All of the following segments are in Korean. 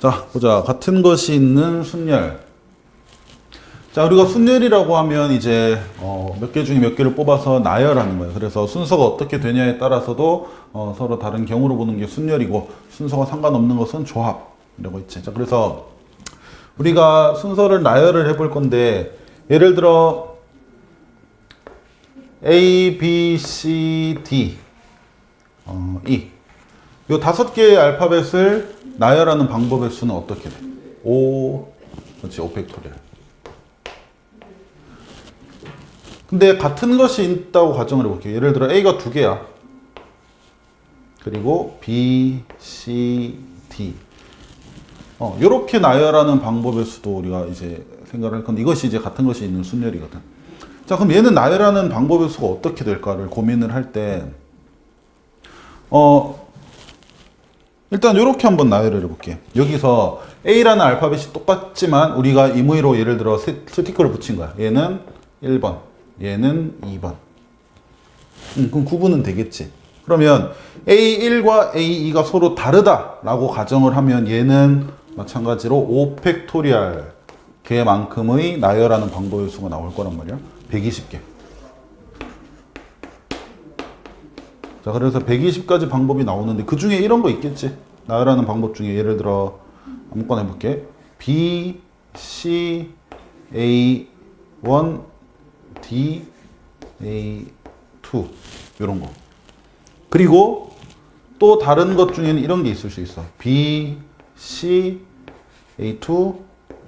자, 보자. 같은 것이 있는 순열. 자, 우리가 순열이라고 하면 이제 몇 개 중에 몇 개를 뽑아서 나열하는 거예요. 그래서 순서가 어떻게 되냐에 따라서도 서로 다른 경우로 보는 게 순열이고, 순서가 상관없는 것은 조합이라고 있지. 자, 그래서 우리가 순서를 나열을 해볼 건데, 예를 들어 A, B, C, D, E 요 5개의 알파벳을 나열하는 방법의 수는 어떻게 돼? 5, 그렇지, 5팩토리얼. 근데 같은 것이 있다고 가정을 해볼게요. 예를 들어 A가 2개야. 그리고 B, C, D. 요렇게 나열하는 방법의 수도 우리가 이제 생각을 할 건데, 이것이 이제 같은 것이 있는 순열이거든. 자, 그럼 얘는 나열하는 방법의 수가 어떻게 될까를 고민을 할 때, 일단 이렇게 한번 나열을 해볼게. 여기서 A라는 알파벳이 똑같지만 우리가 임의로 예를 들어 스티커를 붙인 거야. 얘는 1번, 얘는 2번. 그럼 구분은 되겠지. 그러면 A1과 A2가 서로 다르다라고 가정을 하면 얘는 마찬가지로 5팩토리얼 개만큼의 나열하는 방법의 수가 나올 거란 말이야. 120개. 자, 그래서 120가지 방법이 나오는데 그 중에 이런 거 있겠지. 나열하는 방법 중에 예를 들어 아무거나 해볼게. B, C, A, 1, D, A, 2 이런 거. 그리고 또 다른 것 중에는 이런 게 있을 수 있어. B, C, A2,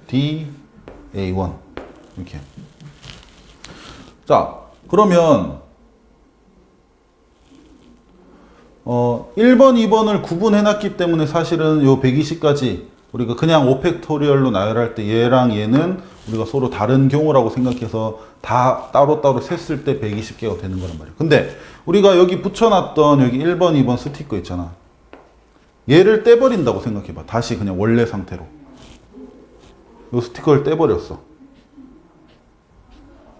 D, A1 이렇게. 자, 그러면 1번, 2번을 구분해놨기 때문에 사실은 요 120까지 우리가 그냥 5팩토리얼로 나열할 때 얘랑 얘는 우리가 서로 다른 경우라고 생각해서 다 따로따로 셌을 때 120개가 되는 거란 말이에요. 근데 우리가 여기 붙여놨던 여기 1번, 2번 스티커 있잖아. 얘를 떼버린다고 생각해봐. 다시 그냥 원래 상태로. 요 스티커를 떼버렸어.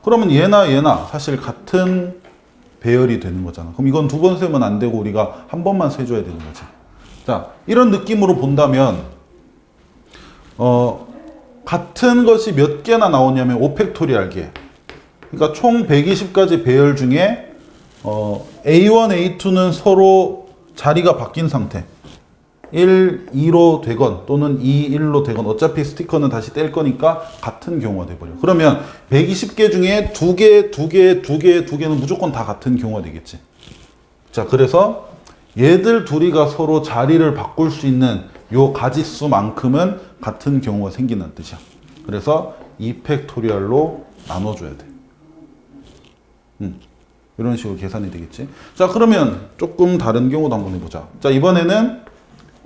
그러면 얘나 사실 같은 배열이 되는 거잖아. 그럼 이건 2번 세면 안 되고 우리가 한 번만 세줘야 되는 거지. 자, 이런 느낌으로 본다면 같은 것이 몇 개나 나오냐면 5팩토리얼 개. 그러니까 총 120가지 배열 중에 A1, A2는 서로 자리가 바뀐 상태. 1, 2로 되건 또는 2, 1로 되건 어차피 스티커는 다시 뗄 거니까 같은 경우가 돼버려. 그러면 120개 중에 2개, 2개, 2개, 2개는 무조건 다 같은 경우가 되겠지. 자, 그래서 얘들 둘이가 서로 자리를 바꿀 수 있는 요 가지수만큼은 같은 경우가 생기는 뜻이야. 그래서 2팩토리얼로 나눠줘야 돼. 이런 식으로 계산이 되겠지. 자, 그러면 조금 다른 경우도 한번 해보자. 자, 이번에는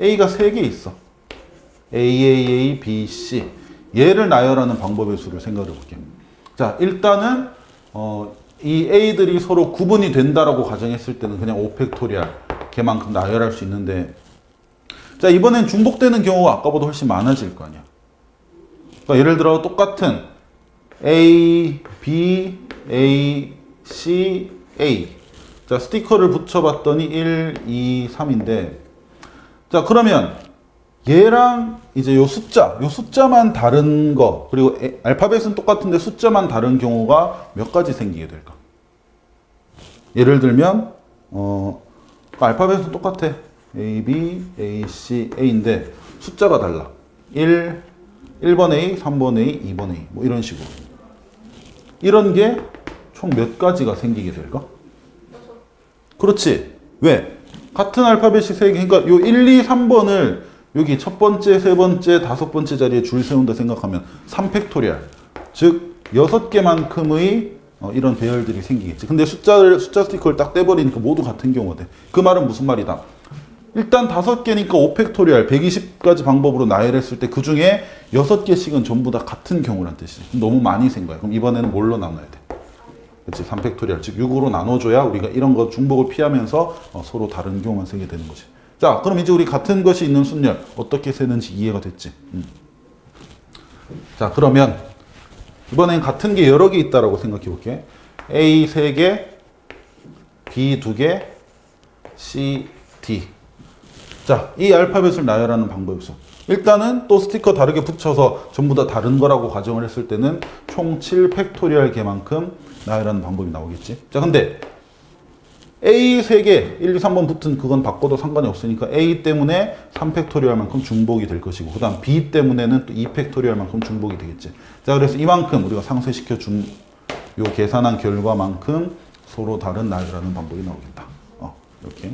A가 3개 있어. A, B, C. 얘를 나열하는 방법의 수를 생각해 볼게요. 자, 일단은 이 A들이 서로 구분이 된다라고 가정했을 때는 그냥 5팩토리얼 걔만큼 나열할 수 있는데, 자, 이번엔 중복되는 경우가 아까보다 훨씬 많아질 거 아니야. 그러니까 예를 들어 똑같은 A, B, A, C, A. 자, 스티커를 붙여봤더니 1, 2, 3인데, 자, 그러면 얘랑 이제 요 숫자만 다른 거, 그리고 알파벳은 똑같은데 숫자만 다른 경우가 몇 가지 생기게 될까? 예를 들면 알파벳은 똑같아. A, B, A, C, A인데 숫자가 달라. 1번 A, 3번 A, 2번 A 뭐 이런 식으로. 이런 게 총 몇 가지가 생기게 될까? 그렇지. 왜? 같은 알파벳이 3개, 그러니까 요 1, 2, 3번을 여기 첫 번째, 세 번째, 다섯 번째 자리에 줄 세운다 생각하면 3팩토리얼. 즉, 6개만큼의 이런 배열들이 생기겠지. 근데 숫자 스티커를 딱 떼버리니까 모두 같은 경우가 돼. 그 말은 무슨 말이다? 일단 5개니까 5팩토리얼, 120가지 방법으로 나열했을 때 그 중에 6개씩은 전부 다 같은 경우란 뜻이지. 너무 많이 생긴 거야. 그럼 이번에는 뭘로 나눠야 돼? 그렇지, 3팩토리얼, 즉 6으로 나눠줘야 우리가 이런 거 중복을 피하면서 서로 다른 경우만 세게 되는 거지. 자, 그럼 이제 우리 같은 것이 있는 순열 어떻게 세는지 이해가 됐지. 자, 그러면 이번엔 같은 게 여러 개 있다라고 생각해 볼게. A 3개, B 2개, C, D. 자, 이 알파벳을 나열하는 방법이 있어. 일단은 또 스티커 다르게 붙여서 전부 다 다른 거라고 가정을 했을 때는 총 7팩토리얼 개만큼 나열하는 방법이 나오겠지. 자, 근데 A 3개, 1, 2, 3번 붙은 그건 바꿔도 상관이 없으니까 A 때문에 3팩토리얼만큼 중복이 될 것이고, 그 다음 B 때문에는 또 2팩토리얼만큼 중복이 되겠지. 자, 그래서 이만큼 우리가 상쇄시켜 준 요 계산한 결과만큼 서로 다른 나열하는 방법이 나오겠다. 이렇게.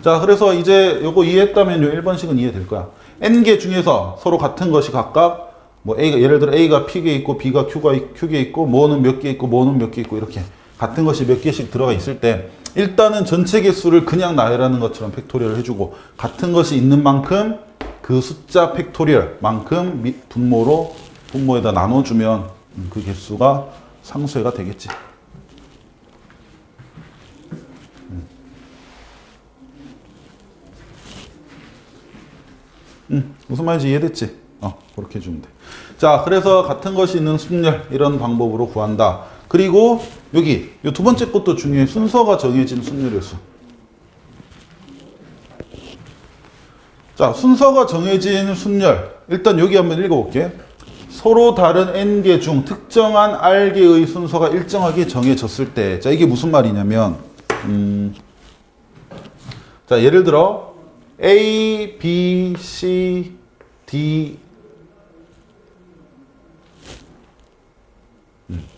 자, 그래서 이제 요거 이해했다면 요 1번식은 이해될 거야. N개 중에서 서로 같은 것이 각각 뭐 A가, 예를 들어 A가 P개 있고 B가 Q개 있고 뭐는 몇 개 있고 뭐는 몇 개 있고 이렇게 같은 것이 몇 개씩 들어가 있을 때 일단은 전체 개수를 그냥 나열하는 것처럼 팩토리얼을 해주고 같은 것이 있는 만큼 그 숫자 팩토리얼만큼 분모에다 나눠주면 그 개수가 상쇄가 되겠지. 무슨 말인지 이해됐지? 그렇게 해주면 돼. 자, 그래서 같은 것이 있는 순열 이런 방법으로 구한다. 그리고 여기 이 두 번째 것도 중요해. 순서가 정해진 순열의 수. 자, 순서가 정해진 순열. 일단 여기 한번 읽어볼게. 서로 다른 n개 중 특정한 r개의 순서가 일정하게 정해졌을 때. 자, 이게 무슨 말이냐면 자, 예를 들어 A, B, C, D,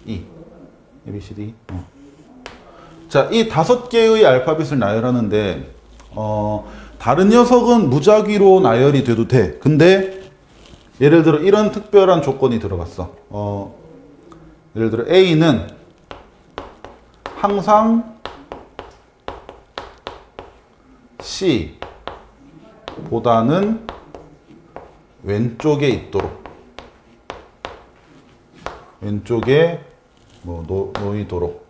E. A, B, C, D. 자, 이 5개의 알파벳을 나열하는데 다른 녀석은 무작위로 나열이 돼도 돼. 근데 예를 들어 이런 특별한 조건이 들어갔어. 예를 들어 A는 항상 C 보다는 왼쪽에 있도록, 왼쪽에 놓이도록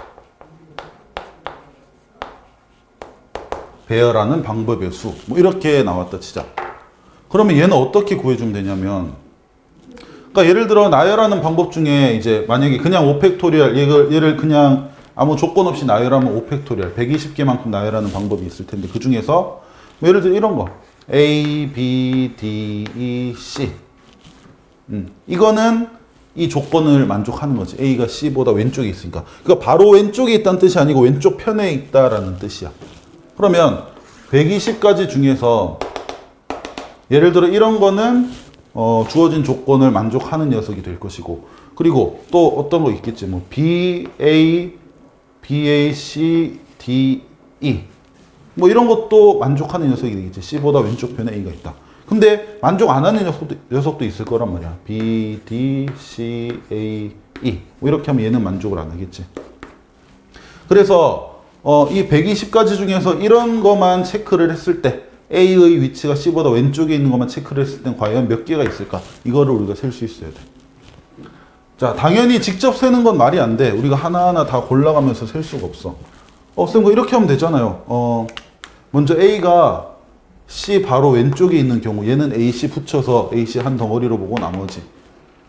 배열하는 방법의 수. 이렇게 나왔다 치자. 그러면 얘는 어떻게 구해주면 되냐면, 그러니까 예를 들어 나열하는 방법 중에 이제 만약에 그냥 5팩토리얼 얘를 그냥 아무 조건 없이 나열하면 5팩토리얼 120개만큼 나열하는 방법이 있을 텐데 그 중에서 예를 들어 이런 거 A, B, D, E, C. 이거는 이 조건을 만족하는 거지. A가 C보다 왼쪽에 있으니까. 그러니까 바로 왼쪽에 있다는 뜻이 아니고 왼쪽 편에 있다라는 뜻이야. 그러면 120가지 중에서 예를 들어 이런 거는 주어진 조건을 만족하는 녀석이 될 것이고, 그리고 또 어떤 거 있겠지. 뭐 B, A, B, A, C, D, E. 뭐 이런 것도 만족하는 녀석이 되겠지. C보다 왼쪽 편에 A가 있다. 근데 만족 안 하는 녀석도 있을 거란 말이야. B, D, C, A, E. 뭐 이렇게 하면 얘는 만족을 안 하겠지. 그래서 이 120가지 중에서 이런 것만 체크를 했을 때 A의 위치가 C보다 왼쪽에 있는 것만 체크를 했을 땐 과연 몇 개가 있을까? 이거를 우리가 셀 수 있어야 돼. 자, 당연히 직접 세는 건 말이 안 돼. 우리가 하나하나 다 골라가면서 셀 수가 없어. 쌤, 이렇게 하면 되잖아요. 먼저 A가 C 바로 왼쪽에 있는 경우, 얘는 AC 붙여서 AC 한 덩어리로 보고 나머지.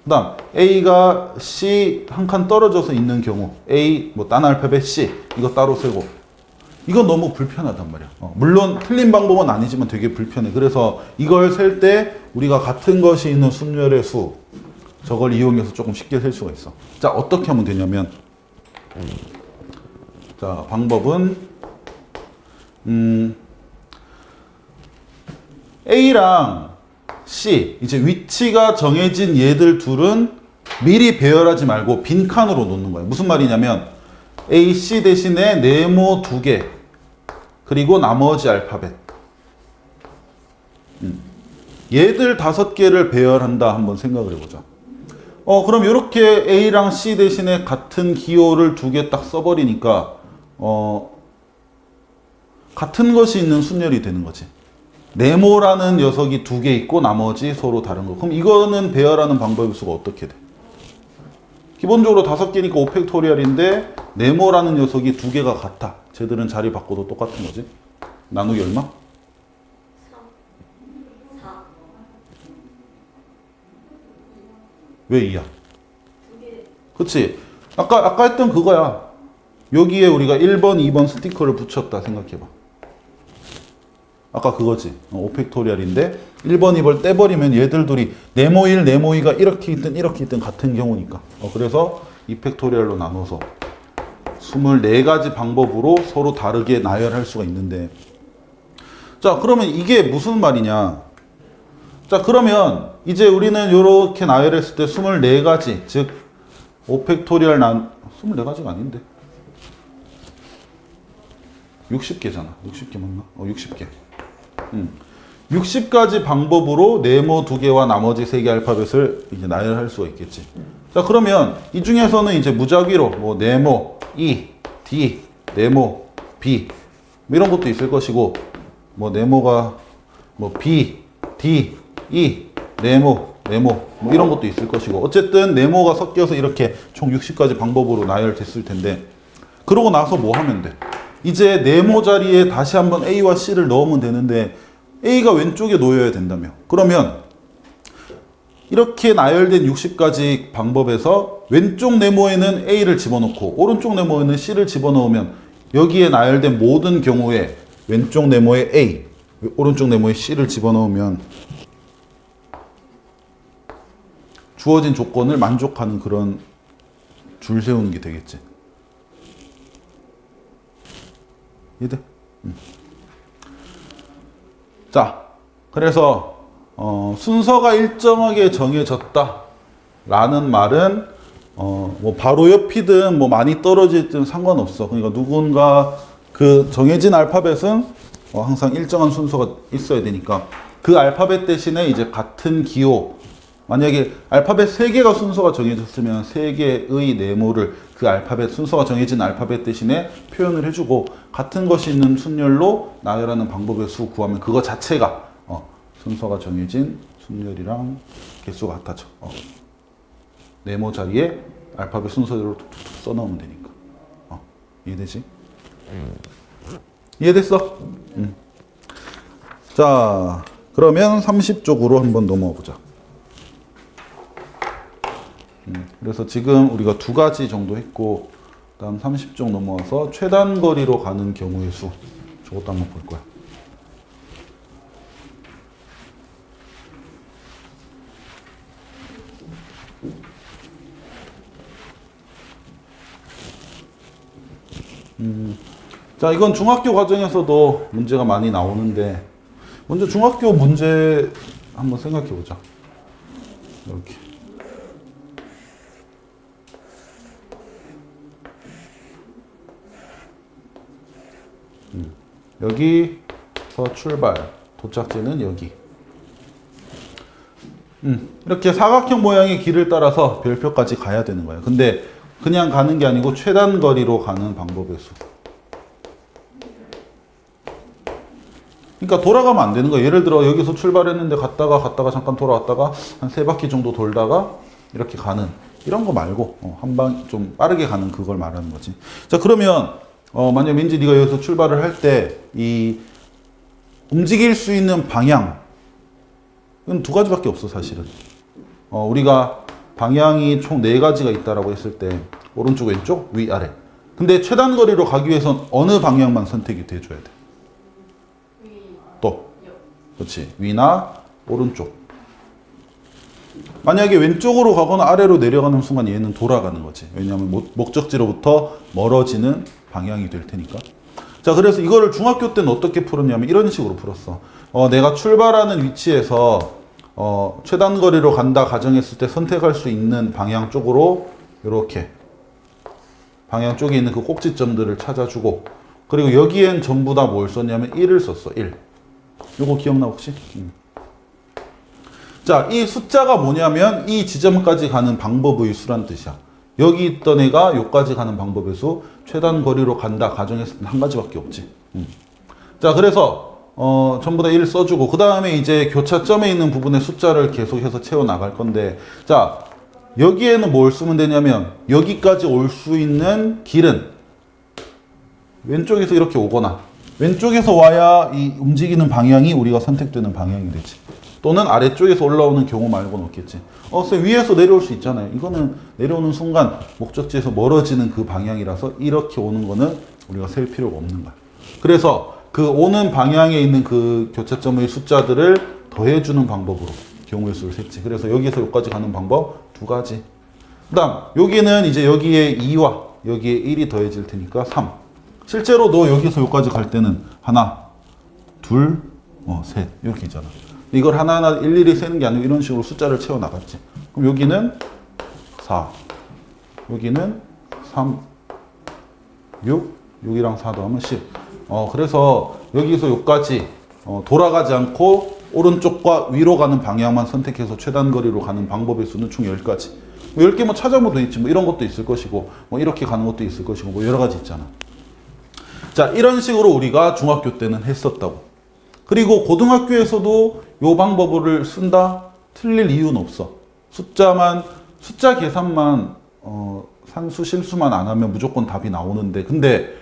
그 다음, A가 C 한 칸 떨어져서 있는 경우, A, 딴 알파벳 C, 이거 따로 세고. 이건 너무 불편하단 말이야. 물론 틀린 방법은 아니지만 되게 불편해. 그래서 이걸 셀 때 우리가 같은 것이 있는 순열의 수, 저걸 이용해서 조금 쉽게 셀 수가 있어. 자, 어떻게 하면 되냐면, 자, 방법은 A랑 C, 이제 위치가 정해진 얘들 둘은 미리 배열하지 말고 빈칸으로 놓는 거예요. 무슨 말이냐면 A, C 대신에 네모 2개, 그리고 나머지 알파벳. 얘들 5개를 배열한다. 한번 생각을 해보자. 그럼 이렇게 A랑 C 대신에 같은 기호를 2개 딱 써버리니까 같은 것이 있는 순열이 되는 거지. 네모라는 녀석이 2개 있고 나머지 서로 다른 거. 그럼 이거는 배열하는 방법의 수가 어떻게 돼? 기본적으로 5개니까 5팩토리얼인데 네모라는 녀석이 2개가 같아. 쟤들은 자리 바꿔도 똑같은 거지. 나누기 얼마? 3, 4. 왜 2야? 2개. 그치? 아까 했던 그거야. 여기에 우리가 1번, 2번 스티커를 붙였다 생각해봐. 아까 그거지. 5팩토리얼인데 1번, 2번 떼버리면 얘들 둘이 네모 1, 네모 2가 이렇게 있든 같은 경우니까. 그래서 2팩토리얼로 나눠서 24가지 방법으로 서로 다르게 나열할 수가 있는데, 자, 그러면 이게 무슨 말이냐? 자, 그러면 이제 우리는 이렇게 나열했을 때 24가지, 즉 5팩토리얼 24가지가 아닌데 60개잖아. 60개 맞나? 60개. 60가지 방법으로 네모 2개와 나머지 3개 알파벳을 이제 나열할 수가 있겠지. 자, 그러면 이 중에서는 이제 무작위로 뭐 네모 E, D, 네모 B 뭐 이런 것도 있을 것이고, 뭐 네모가 뭐 B, D, E, 네모 뭐 이런 것도 있을 것이고, 어쨌든 네모가 섞여서 이렇게 총 60가지 방법으로 나열됐을 텐데, 그러고 나서 뭐 하면 돼? 이제 네모 자리에 다시 한번 A와 C를 넣으면 되는데 A가 왼쪽에 놓여야 된다며. 그러면 이렇게 나열된 60가지 방법에서 왼쪽 네모에는 A를 집어넣고 오른쪽 네모에는 C를 집어넣으면 여기에 나열된 모든 경우에 왼쪽 네모에 A, 오른쪽 네모에 C를 집어넣으면 주어진 조건을 만족하는 그런 줄 세우는 게 되겠지. 이해돼? 자, 그래서 순서가 일정하게 정해졌다 라는 말은 뭐 바로 옆이든 뭐 많이 떨어지든 상관없어. 그러니까 누군가 그 정해진 알파벳은 항상 일정한 순서가 있어야 되니까 그 알파벳 대신에 이제 같은 기호, 만약에 알파벳 3개가 순서가 정해졌으면 3개의 네모를 그 알파벳, 순서가 정해진 알파벳 대신에 표현을 해주고, 같은 것이 있는 순열로 나열하는 방법의 수 구하면 그거 자체가 순서가 정해진 순열이랑 개수가 같아져. 네모 자리에 알파벳 순서대로 툭툭툭 써넣으면 되니까. 이해되지? 이해됐어? 자, 그러면 30쪽으로 한번 넘어가 보자. 그래서 지금 우리가 2가지 정도 했고, 다음 30쪽 넘어와서 최단 거리로 가는 경우의 수, 저것도 한번 볼 거야. 자, 이건 중학교 과정에서도 문제가 많이 나오는데, 먼저 중학교 문제 한번 생각해 보자. 이렇게. 여기서 출발, 도착지는 여기. 이렇게 사각형 모양의 길을 따라서 별표까지 가야 되는 거예요. 근데 그냥 가는 게 아니고 최단 거리로 가는 방법의 수. 그러니까 돌아가면 안 되는 거예요. 예를 들어 여기서 출발했는데 갔다가 잠깐 돌아왔다가 한 3바퀴 정도 돌다가 이렇게 가는 이런 거 말고 한 방 좀 빠르게 가는 그걸 말하는 거지. 자, 그러면 만약 민지 네가 여기서 출발을 할 때 이 움직일 수 있는 방향은 2가지밖에 없어, 사실은. 우리가 방향이 총 4가지가 있다라고 했을 때 오른쪽, 왼쪽, 위, 아래. 근데 최단 거리로 가기 위해선 어느 방향만 선택이 돼줘야 돼? 또, 그렇지. 위나 오른쪽. 만약에 왼쪽으로 가거나 아래로 내려가는 순간 얘는 돌아가는 거지. 왜냐하면 목적지로부터 멀어지는 방향이 될 테니까. 자, 그래서 이거를 중학교 때는 어떻게 풀었냐면 이런 식으로 풀었어. 내가 출발하는 위치에서 최단 거리로 간다 가정했을 때 선택할 수 있는 방향 쪽으로 이렇게 방향 쪽에 있는 그 꼭지점들을 찾아주고, 그리고 여기엔 전부 다 뭘 썼냐면 1을 썼어. 1. 요거 기억나 혹시? 자, 이 숫자가 뭐냐면 이 지점까지 가는 방법의 수란 뜻이야. 여기 있던 애가 여기까지 가는 방법의 수, 최단 거리로 간다 가정했을 때 한 가지밖에 없지. 자, 그래서 전부 다 1 써주고, 그 다음에 이제 교차점에 있는 부분의 숫자를 계속해서 채워 나갈 건데, 자, 여기에는 뭘 쓰면 되냐면 여기까지 올 수 있는 길은 왼쪽에서 이렇게 오거나 왼쪽에서 와야 이 움직이는 방향이 우리가 선택되는 방향이 되지. 또는 아래쪽에서 올라오는 경우 말고는 없겠지. 쌤, 위에서 내려올 수 있잖아요. 이거는 내려오는 순간 목적지에서 멀어지는 그 방향이라서 이렇게 오는 거는 우리가 셀 필요가 없는 거야. 그래서 그 오는 방향에 있는 그 교차점의 숫자들을 더해주는 방법으로 경우의 수를 셌지. 그래서 여기서 여기까지 가는 방법 두 가지. 그 다음 여기는 이제 여기에 2와 여기에 1이 더해질 테니까 3. 실제로 너 여기서 여기까지 갈 때는 하나, 둘, 셋 이렇게 있잖아. 이걸 하나하나 일일이 세는 게 아니고 이런 식으로 숫자를 채워 나갔지. 그럼 여기는 4, 여기는 3, 6, 6이랑 4 더하면 10. 그래서 여기서 여기까지 돌아가지 않고 오른쪽과 위로 가는 방향만 선택해서 최단 거리로 가는 방법의 수는 총 10가지. 뭐 10개 뭐 찾아보면 되겠지. 뭐 이런 것도 있을 것이고, 뭐 이렇게 가는 것도 있을 것이고, 뭐 여러 가지 있잖아. 자, 이런 식으로 우리가 중학교 때는 했었다고. 그리고 고등학교에서도 이 방법을 쓴다? 틀릴 이유는 없어. 숫자 계산만, 산수, 실수만 안 하면 무조건 답이 나오는데, 근데,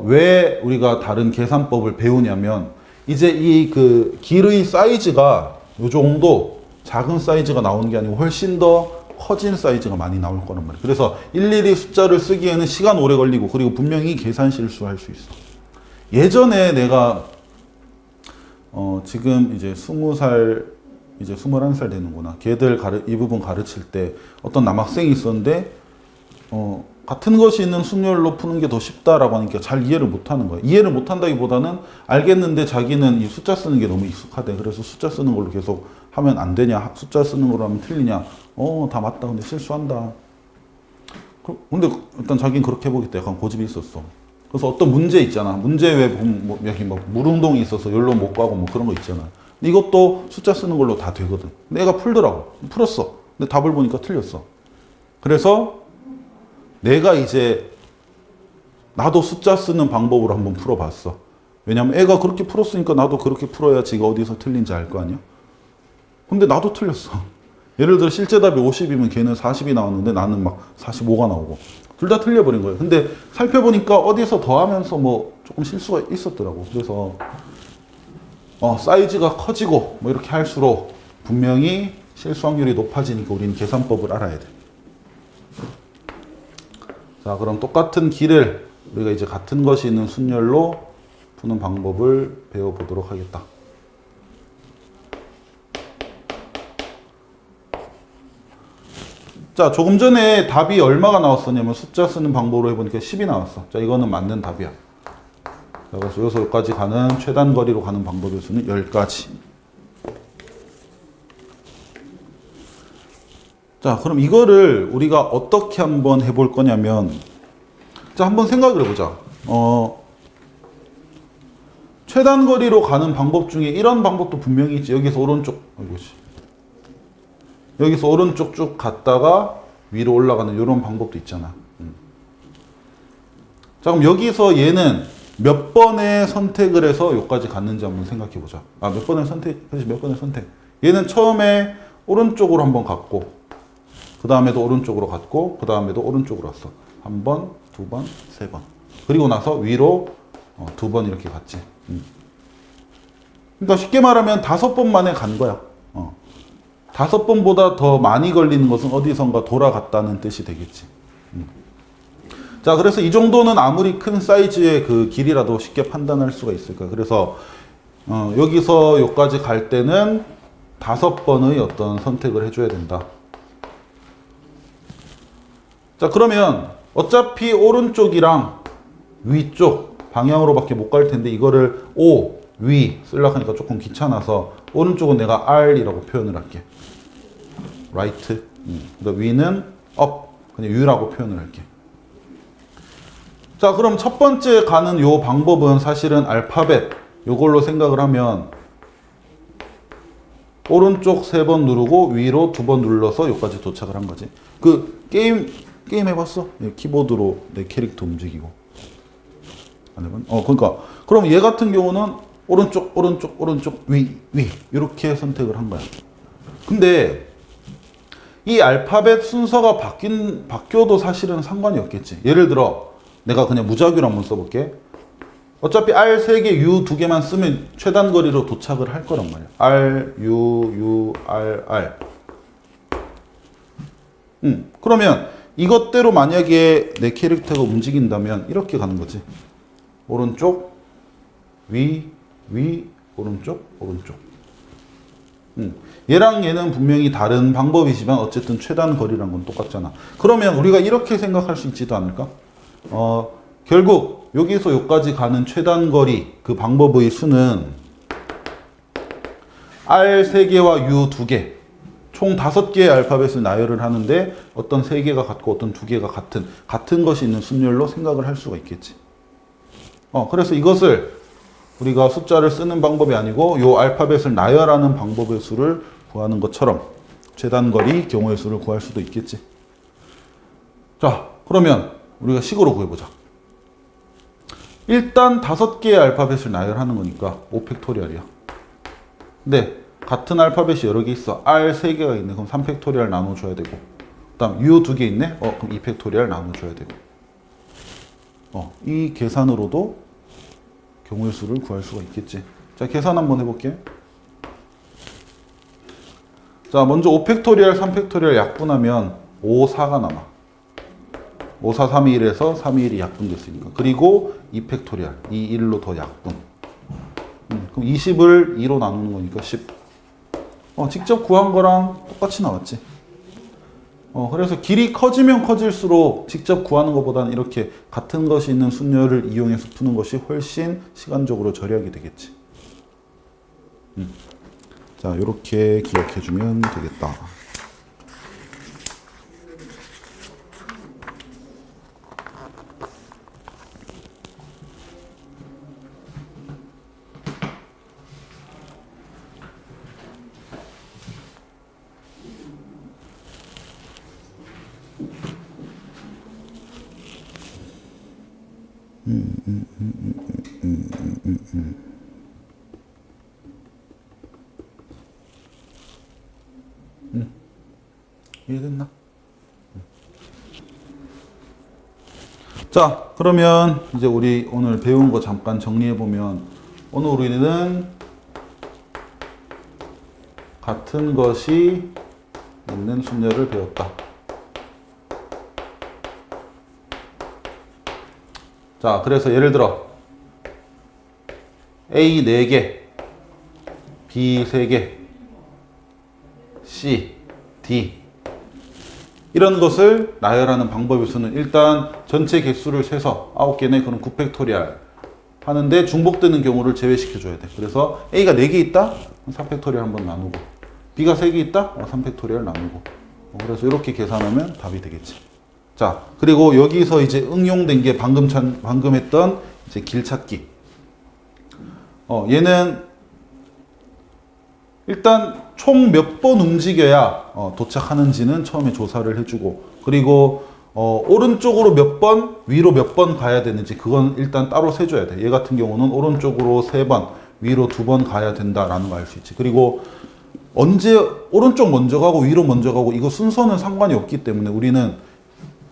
왜 우리가 다른 계산법을 배우냐면, 이제 이 그 길의 사이즈가 요 정도 작은 사이즈가 나오는 게 아니고 훨씬 더 커진 사이즈가 많이 나올 거란 말이에요. 그래서 일일이 숫자를 쓰기에는 시간 오래 걸리고, 그리고 분명히 계산 실수할 수 있어. 예전에 내가 지금 이제 20살, 이제 21살 되는구나. 걔들 이 부분 가르칠 때 어떤 남학생이 있었는데, 같은 것이 있는 순열로 푸는 게 더 쉽다라고 하니까 잘 이해를 못 하는 거야. 이해를 못 한다기보다는 알겠는데 자기는 이 숫자 쓰는 게 너무 익숙하대. 그래서 숫자 쓰는 걸로 계속 하면 안 되냐? 숫자 쓰는 걸로 하면 틀리냐? 다 맞다. 근데 실수한다. 근데 일단 자기는 그렇게 해보겠다. 약간 고집이 있었어. 그래서 어떤 문제 있잖아. 문제 왜 보면 여기 뭐 물운동이 있어서 여기로 못 가고 뭐 그런 거 있잖아. 근데 이것도 숫자 쓰는 걸로 다 되거든. 내가 풀더라고. 풀었어. 근데 답을 보니까 틀렸어. 그래서 내가 이제 나도 숫자 쓰는 방법으로 한번 풀어봤어. 왜냐면 애가 그렇게 풀었으니까 나도 그렇게 풀어야 지가 어디서 틀린지 알 거 아니야. 근데 나도 틀렸어. 예를 들어 실제 답이 50이면 걔는 40이 나왔는데 나는 막 45가 나오고 둘 다 틀려버린 거예요. 근데 살펴보니까 어디서 더하면서 뭐 조금 실수가 있었더라고. 그래서 사이즈가 커지고 뭐 이렇게 할수록 분명히 실수 확률이 높아지니까 우리는 계산법을 알아야 돼. 자, 그럼 똑같은 길을 우리가 이제 같은 것이 있는 순열로 푸는 방법을 배워보도록 하겠다. 자, 조금 전에 답이 얼마가 나왔었냐면 숫자 쓰는 방법으로 해보니까 10이 나왔어. 자, 이거는 맞는 답이야. 자, 그래서 여기서 여기까지 가는 최단 거리로 가는 방법의 수는 10가지. 자, 그럼 이거를 우리가 어떻게 한번 해볼 거냐면, 자, 한번 생각을 해보자. 최단 거리로 가는 방법 중에 이런 방법도 분명히 있지. 여기서 오른쪽, 여기서 오른쪽 쭉 갔다가 위로 올라가는 이런 방법도 있잖아. 자, 그럼 여기서 얘는 몇 번의 선택을 해서 여기까지 갔는지 한번 생각해 보자. 몇 번의 선택, 그렇지, 몇 번의 선택. 얘는 처음에 오른쪽으로 한번 갔고, 그 다음에도 오른쪽으로 갔고, 그 다음에도 오른쪽으로 왔어. 한 번, 두 번, 세 번. 그리고 나서 위로 두 번 이렇게 갔지. 그러니까 쉽게 말하면 5번 만에 간 거야. 5번보다 더 많이 걸리는 것은 어디선가 돌아갔다는 뜻이 되겠지. 자, 그래서 이 정도는 아무리 큰 사이즈의 그 길이라도 쉽게 판단할 수가 있을 거야. 그래서 여기서 여기까지 갈 때는 5번의 어떤 선택을 해줘야 된다. 자, 그러면 어차피 오른쪽이랑 위쪽 방향으로밖에 못 갈 텐데 이거를 O, 위 쓰려고 하니까 조금 귀찮아서 오른쪽은 내가 R이라고 표현을 할게. right. 위는 up. 그냥 U라고 표현을 할게. 자, 그럼 첫 번째 가는 요 방법은 사실은 알파벳 요걸로 생각을 하면 오른쪽 3번 누르고 위로 2번 눌러서 여기까지 도착을 한 거지. 그 게임 해봤어? 키보드로 내 캐릭터 움직이고. 안 해봤? 그러니까 그럼 얘 같은 경우는 오른쪽 위 이렇게 선택을 한 거야. 근데 이 알파벳 순서가 바뀌어도 사실은 상관이 없겠지. 예를 들어 내가 그냥 무작위로 한번 써볼게. 어차피 R 3개, U 2개만 쓰면 최단 거리로 도착을 할 거란 말이야. R, U, R. 그러면 이것대로 만약에 내 캐릭터가 움직인다면 이렇게 가는 거지. 오른쪽, 위, 위, 오른쪽, 오른쪽. 얘랑 얘는 분명히 다른 방법이지만 어쨌든 최단 거리란 건 똑같잖아. 그러면 우리가 이렇게 생각할 수 있지도 않을까? 결국 여기서 여기까지 가는 최단 거리 그 방법의 수는 R 3개와 U 2개 총 5개의 알파벳을 나열을 하는데 어떤 3개가 같고 어떤 2개가 같은 것이 있는 순열로 생각을 할 수가 있겠지. 그래서 이것을 우리가 숫자를 쓰는 방법이 아니고 요 알파벳을 나열하는 방법의 수를 구하는 것처럼 최단거리 경우의 수를 구할 수도 있겠지. 자, 그러면 우리가 식으로 구해보자. 일단 5개의 알파벳을 나열하는 거니까 5팩토리얼이야. 근데 같은 알파벳이 여러 개 있어. R 3개가 있네. 그럼 3팩토리얼 나눠줘야 되고. 그 다음 U 2개 있네. 그럼 2팩토리얼 나눠줘야 되고. 이 계산으로도 경우의 수를 구할 수가 있겠지. 자, 계산 한번 해볼게. 자, 먼저 5팩토리얼, 3팩토리얼 약분하면 5, 4가 남아. 5, 4, 3, 2, 1에서 3, 2, 1이 약분됐으니까. 그리고 2팩토리얼, 2, 1로 더 약분. 그럼 20을 2로 나누는 거니까 10. 직접 구한 거랑 똑같이 나왔지. 그래서 길이 커지면 커질수록 직접 구하는 것보다는 이렇게 같은 것이 있는 순열을 이용해서 푸는 것이 훨씬 시간적으로 절약이 되겠지. 자, 이렇게 기억해 주면 되겠다. 이해됐나? 자, 그러면 이제 우리 오늘 배운 거 잠깐 정리해 보면 오늘 우리는 같은 것이 있는 순열을 배웠다. 자, 그래서 예를 들어 A 4개, B 3개, C, D 이런 것을 나열하는 방법의 수는 일단 전체 개수를 세서 9개네. 그럼 9팩토리얼 하는데 중복되는 경우를 제외시켜 줘야 돼. 그래서 A가 4개 있다? 4팩토리얼 한번 나누고, B가 3개 있다? 3팩토리얼 나누고. 그래서 이렇게 계산하면 답이 되겠지. 자, 그리고 여기서 이제 응용된 게 방금 했던 이제 길찾기. 얘는 일단 총 몇 번 움직여야 도착하는지는 처음에 조사를 해주고, 그리고 오른쪽으로 몇 번, 위로 몇 번 가야 되는지 그건 일단 따로 세줘야 돼. 얘 같은 경우는 오른쪽으로 3번, 위로 2번 가야 된다라는 거 알 수 있지. 그리고 언제 오른쪽 먼저 가고 위로 먼저 가고 이거 순서는 상관이 없기 때문에 우리는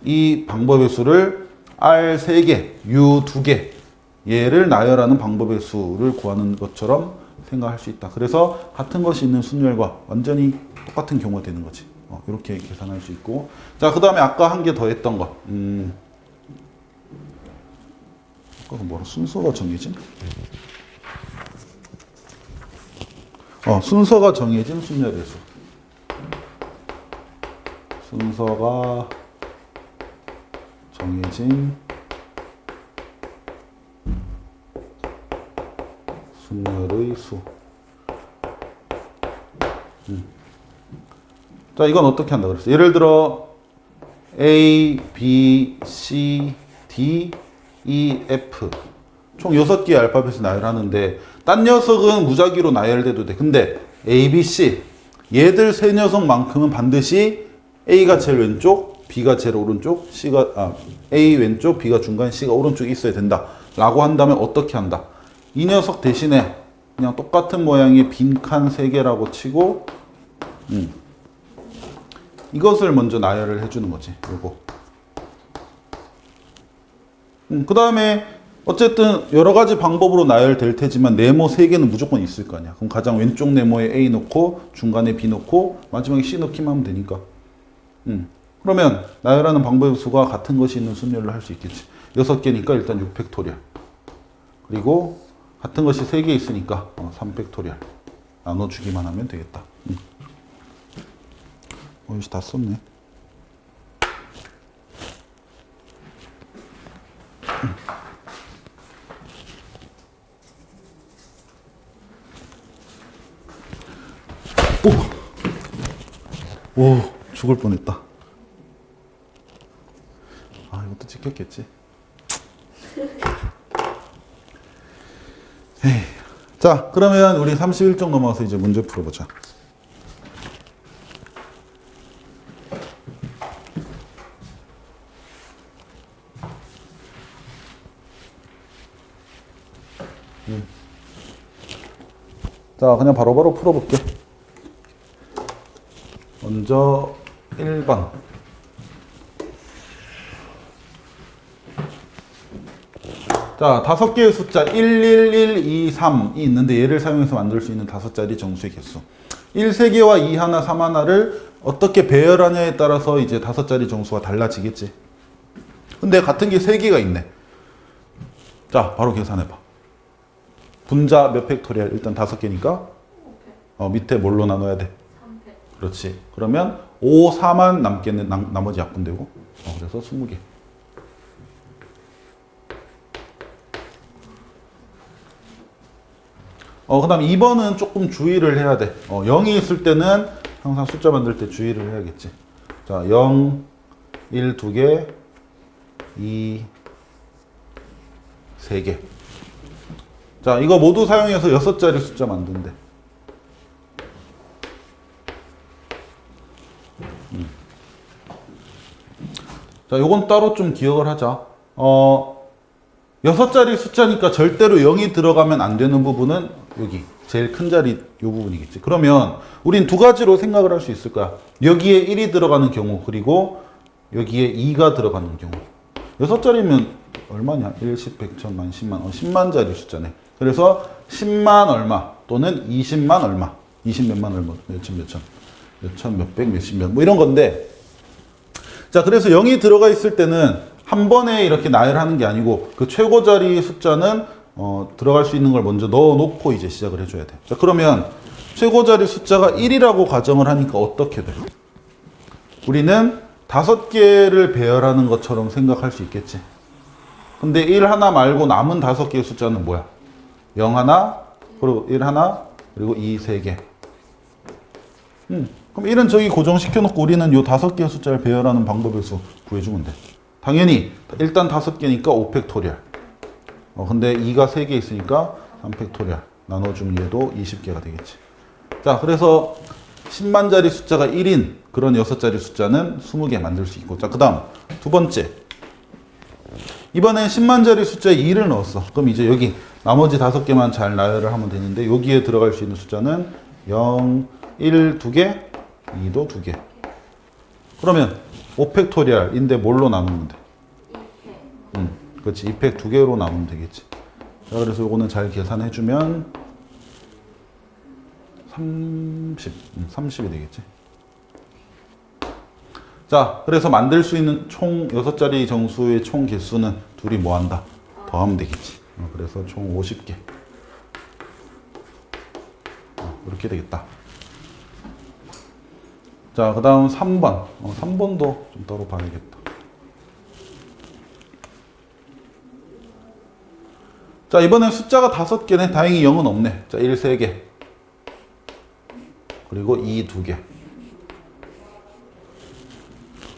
이 방법의 수를 R 3개, U 2개 얘를 나열하는 방법의 수를 구하는 것처럼 생각할 수 있다. 그래서 같은 것이 있는 순열과 완전히 똑같은 경우가 되는 거지. 이렇게 계산할 수 있고. 자, 그 다음에 아까 한 개 더 했던 거. 아까 뭐라 순서가 정해진? 순서가 정해진 순열의 수. 순서가 정해진 순열의 수. 자, 이건 어떻게 한다 그랬어? 예를 들어 A, B, C, D, E, F 총 6개의 알파벳을 나열하는데 딴 녀석은 무작위로 나열돼도 돼. 근데 A, B, C 얘들 세 녀석만큼은 반드시 A가 제일 왼쪽, B가 제일 오른쪽, A 왼쪽, B가 중간, C가 오른쪽에 있어야 된다 라고 한다면 어떻게 한다? 이 녀석 대신에 그냥 똑같은 모양의 빈칸 3개라고 치고 이것을 먼저 나열을 해주는 거지. 요거. 그 다음에 어쨌든 여러 가지 방법으로 나열될 테지만 네모 3개는 무조건 있을 거 아니야. 그럼 가장 왼쪽 네모에 A 넣고 중간에 B 넣고 마지막에 C 넣기만 하면 되니까. 그러면 나열하는 방법의 수가 같은 것이 있는 순열로 할 수 있겠지. 6개니까 일단 6팩토리얼. 그리고 같은 것이 3개 있으니까 3팩토리얼 나눠주기만 하면 되겠다. 이거 다 썼네. 오, 죽을 뻔했다. 아, 이것도 찍혔겠지. 에이. 자, 그러면 우리 31쪽 넘어와서 이제 문제 풀어보자. 자, 그냥 바로바로 풀어볼게. 먼저 1번. 자, 5개의 숫자 11123이 있는데 얘를 사용해서 만들 수 있는 5자리 정수의 개수. 1, 3개와 2 하나, 3 하나를 어떻게 배열하냐에 따라서 이제 5자리 정수가 달라지겠지. 근데 같은 게 3개가 있네. 자, 바로 계산해봐. 분자 몇 팩토리얼? 일단 5개니까 밑에 뭘로 나눠야 돼? 3팩. 그렇지. 그러면 5, 4만 남겠네. 나머지 약분되고. 그래서 20개. 그 다음 2번은 조금 주의를 해야 돼. 0이 있을 때는 항상 숫자 만들 때 주의를 해야겠지. 자, 0, 1, 2개, 2, 3개. 자, 이거 모두 사용해서 6자리 숫자 만든대. 자, 요건 따로 좀 기억을 하자. 6자리 숫자니까 절대로 0이 들어가면 안 되는 부분은 여기 제일 큰 자리 요 부분이겠지. 그러면 우린 2가지로 생각을 할 수 있을 거야. 여기에 1이 들어가는 경우, 그리고 여기에 2가 들어가는 경우. 6자리면 얼마냐? 1, 10, 100, 1000만, 10만. 10만 자리 숫자네. 그래서 10만 얼마 또는 20만 얼마. 20몇만 얼마. 몇천, 몇백, 몇십몇. 뭐 이런 건데. 자, 그래서 0이 들어가 있을 때는 한 번에 이렇게 나열하는 게 아니고 그 최고 자리 숫자는 들어갈 수 있는 걸 먼저 넣어 놓고 이제 시작을 해줘야 돼. 자, 그러면 최고 자리 숫자가 1이라고 가정을 하니까 어떻게 돼? 우리는 5개를 배열하는 것처럼 생각할 수 있겠지. 근데 1 하나 말고 남은 5개의 숫자는 뭐야? 0 하나, 그리고 1 하나, 그리고 2, 3개. 그럼 1은 저기 고정시켜 놓고 우리는 요 5개의 숫자를 배열하는 방법에서 구해주면 돼. 당연히 일단 5개니까 5팩토리얼. 근데 2가 3개 있으니까 3팩토리얼. 나눠주면 얘도 20개가 되겠지. 자, 그래서 10만 자리 숫자가 1인 그런 6자리 숫자는 20개 만들 수 있고. 자, 그 다음 두 번째. 이번엔 10만 자리 숫자에 2를 넣었어. 그럼 이제 여기 나머지 5개만 잘 나열을 하면 되는데 여기에 들어갈 수 있는 숫자는 0, 1, 2개, 2도 2개. 그러면 5팩토리얼인데 뭘로 나누면 돼? 2팩. 그렇지. 2팩 2개로 나누면 되겠지. 자, 그래서 요거는 잘 계산해주면 30이 되겠지. 자, 그래서 만들 수 있는 총 6자리 정수의 총 개수는 둘이 뭐 한다? 더하면 되겠지. 그래서 총 50개. 이렇게 되겠다. 자, 그 다음 3번. 3번도 좀 따로 봐야겠다. 자, 이번엔 숫자가 5개네. 다행히 0은 없네. 자, 1, 3개. 그리고 2, 2개.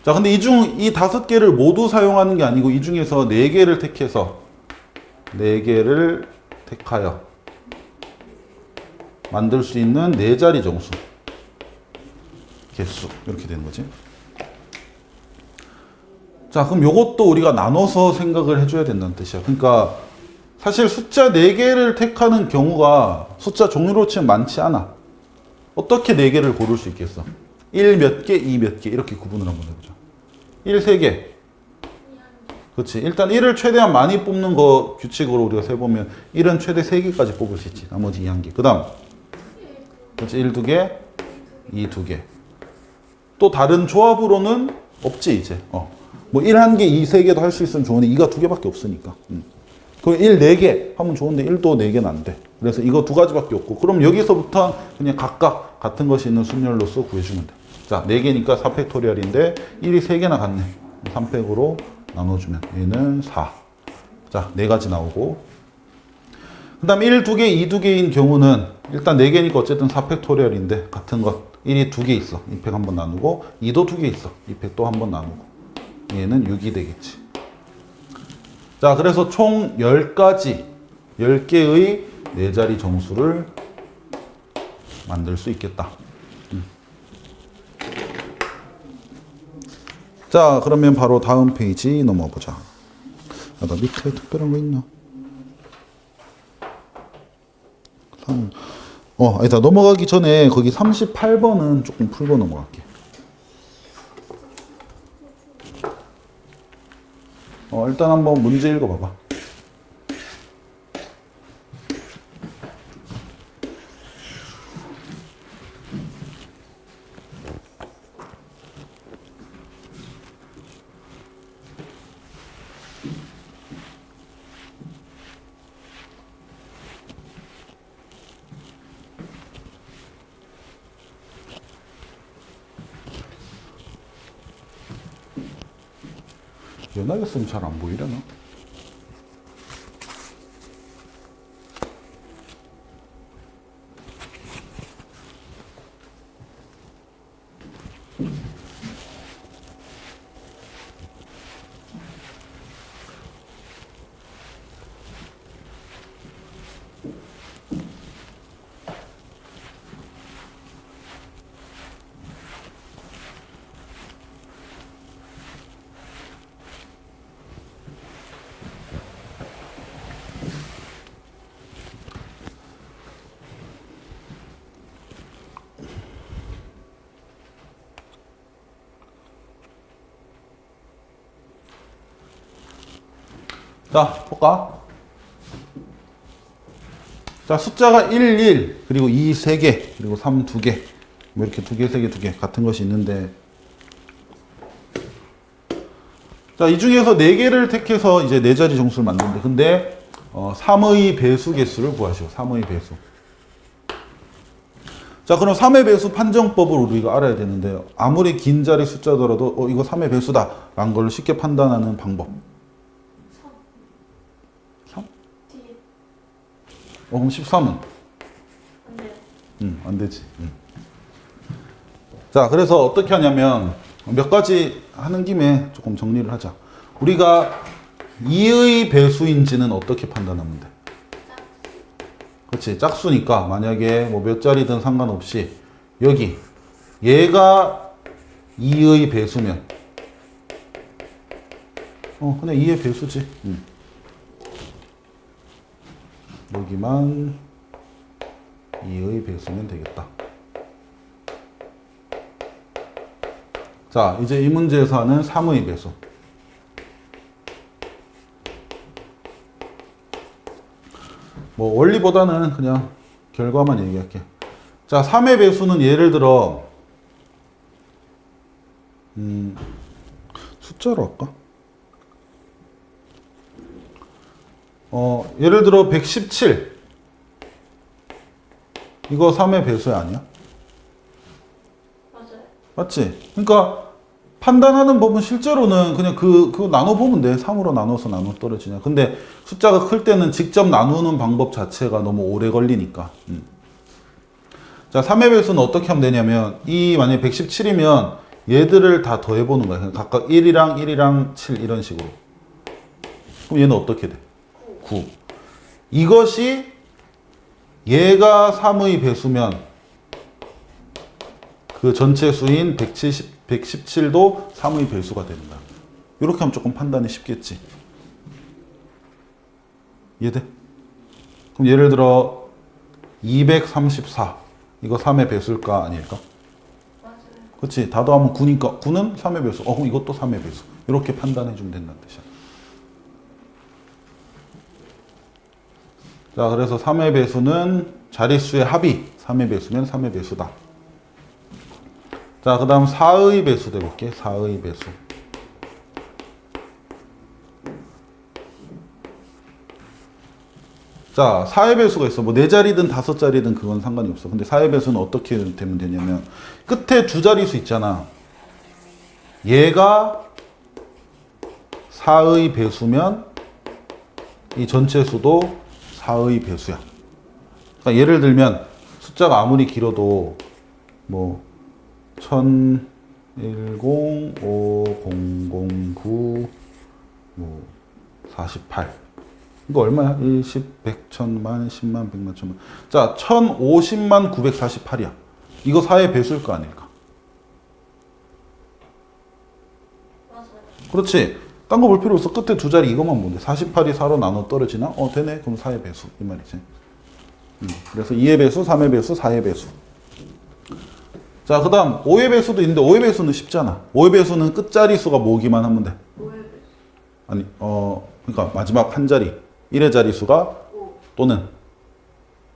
자, 근데 이 5개를 모두 사용하는 게 아니고 이 중에서 4개를 택해서 4개를 택하여 만들 수 있는 4자리 정수. 개수. 이렇게 되는 거지. 자, 그럼 요것도 우리가 나눠서 생각을 해줘야 된다는 뜻이야. 그러니까 사실 숫자 4개를 택하는 경우가 숫자 종류로 치면 많지 않아. 어떻게 4개를 고를 수 있겠어? 1 몇 개, 2 몇 개 이렇게 구분을 한번 해보자. 1 3개. 그렇지. 일단 1을 최대한 많이 뽑는 거 규칙으로 우리가 세보면 1은 최대 3개까지 뽑을 수 있지. 나머지 2 1개. 그 다음 그렇지. 1 2개, 2 2개. 또 다른 조합으로는 없지 이제. 뭐 1 1개, 2 3개도 할 수 있으면 좋은데 2가 2개밖에 없으니까. 그럼 1 4개 하면 좋은데 1도 4개는 안 돼. 그래서 이거 두 가지밖에 없고 그럼 여기서부터 그냥 각각 같은 것이 있는 순열로서 구해주면 돼. 자, 4개니까 4팩토리얼인데 1이 3개나 같네. 3팩으로 나눠주면 얘는 4. 자, 4가지 나오고 그 다음에 1, 2개, 2, 2개인 경우는 일단 4개니까 어쨌든 4팩토리얼인데 같은 것 1이 2개 있어. 2팩 한번 나누고 2도 2개 있어. 2팩 또 한번 나누고 얘는 6이 되겠지. 자, 그래서 총 10가지 10개의 4자리 정수를 만들 수 있겠다. 자, 그러면 바로 다음 페이지 넘어가 보자. 아, 나 밑에 특별한 거 있나? 아니다. 넘어가기 전에 거기 38번은 조금 풀고 넘어갈게. 일단 한번 문제 읽어봐봐. 연하게 쓰면 잘 안 보이려나? 자, 볼까? 자, 숫자가 1, 1, 그리고 2, 3개, 그리고 3, 2개. 뭐 이렇게 2개, 3개, 2개 같은 것이 있는데. 자, 이 중에서 4개를 택해서 이제 4자리 정수를 만드는데, 근데 3의 배수 개수를 구하시오. 3의 배수. 자, 그럼 3의 배수 판정법을 우리가 알아야 되는데, 아무리 긴 자리 숫자더라도 이거 3의 배수다 라는 걸 쉽게 판단하는 방법. 그럼 13은? 안 돼요. 안 되지. 자, 그래서 어떻게 하냐면 몇 가지 하는 김에 조금 정리를 하자. 우리가 2의 배수인지는 어떻게 판단하면 돼? 그렇지. 짝수니까 만약에 뭐 몇 자리든 상관없이 여기 얘가 2의 배수면 그냥 2의 배수지. 여기만 2의 배수면 되겠다. 자, 이제 이 문제에서 하는 3의 배수. 뭐 원리보다는 그냥 결과만 얘기할게. 자, 3의 배수는 예를 들어 숫자로 할까? 예를 들어 117 이거 3의 배수 아니야? 맞아요. 맞지? 그러니까 판단하는 법은 실제로는 그냥 그거 나눠보면 돼. 3으로 나눠서 나눠 떨어지냐. 근데 숫자가 클 때는 직접 나누는 방법 자체가 너무 오래 걸리니까. 자, 3의 배수는 어떻게 하면 되냐면 이 만약에 117이면 얘들을 다 더해보는 거야. 그냥 각각 1이랑 1이랑 7 이런 식으로. 그럼 얘는 어떻게 돼? 9. 이것이 얘가 3의 배수면 그 전체 수인 117도 3의 배수가 된다. 이렇게 하면 조금 판단이 쉽겠지. 이해돼? 그럼 예를 들어 234 이거 3의 배수일까 아닐까? 맞아요. 그렇지. 다 더하면 9니까 9는 3의 배수. 그럼 이것도 3의 배수. 이렇게 판단해 주면 된다는 뜻이야. 자, 그래서 3의 배수는 자릿수의 합이 3의 배수면 3의 배수다. 자, 그 다음 4의 배수 해볼게. 4의 배수. 자, 4의 배수가 있어. 뭐 4자리든 5자리든 그건 상관이 없어. 근데 4의 배수는 어떻게 되면 되냐면 끝에 두 자리수 있잖아. 얘가 4의 배수면 이 전체 수도 4의 배수야. 그러니까 예를 들면 숫자가 아무리 길어도 뭐 1010, 5009, 뭐 48. 이거 얼마야? 1, 10, 100, 1000만, 10만, 100만, 1000만. 자, 1050만 948이야. 이거 4의 배수일 거 아닐까? 맞아요. 그렇지. 딴 거 볼 필요 없어. 끝에 두 자리 이것만 보면 돼. 48이 4로 나눠 떨어지나? 되네. 그럼 4의 배수. 이 말이지. 그래서 2의 배수, 3의 배수, 4의 배수. 자, 그 다음 5의 배수도 있는데 5의 배수는 쉽잖아. 5의 배수는 끝자리수가 모으기만 하면 돼. 5의 배수. 아니, 그러니까 마지막 한 자리. 1의 자리수가 5, 또는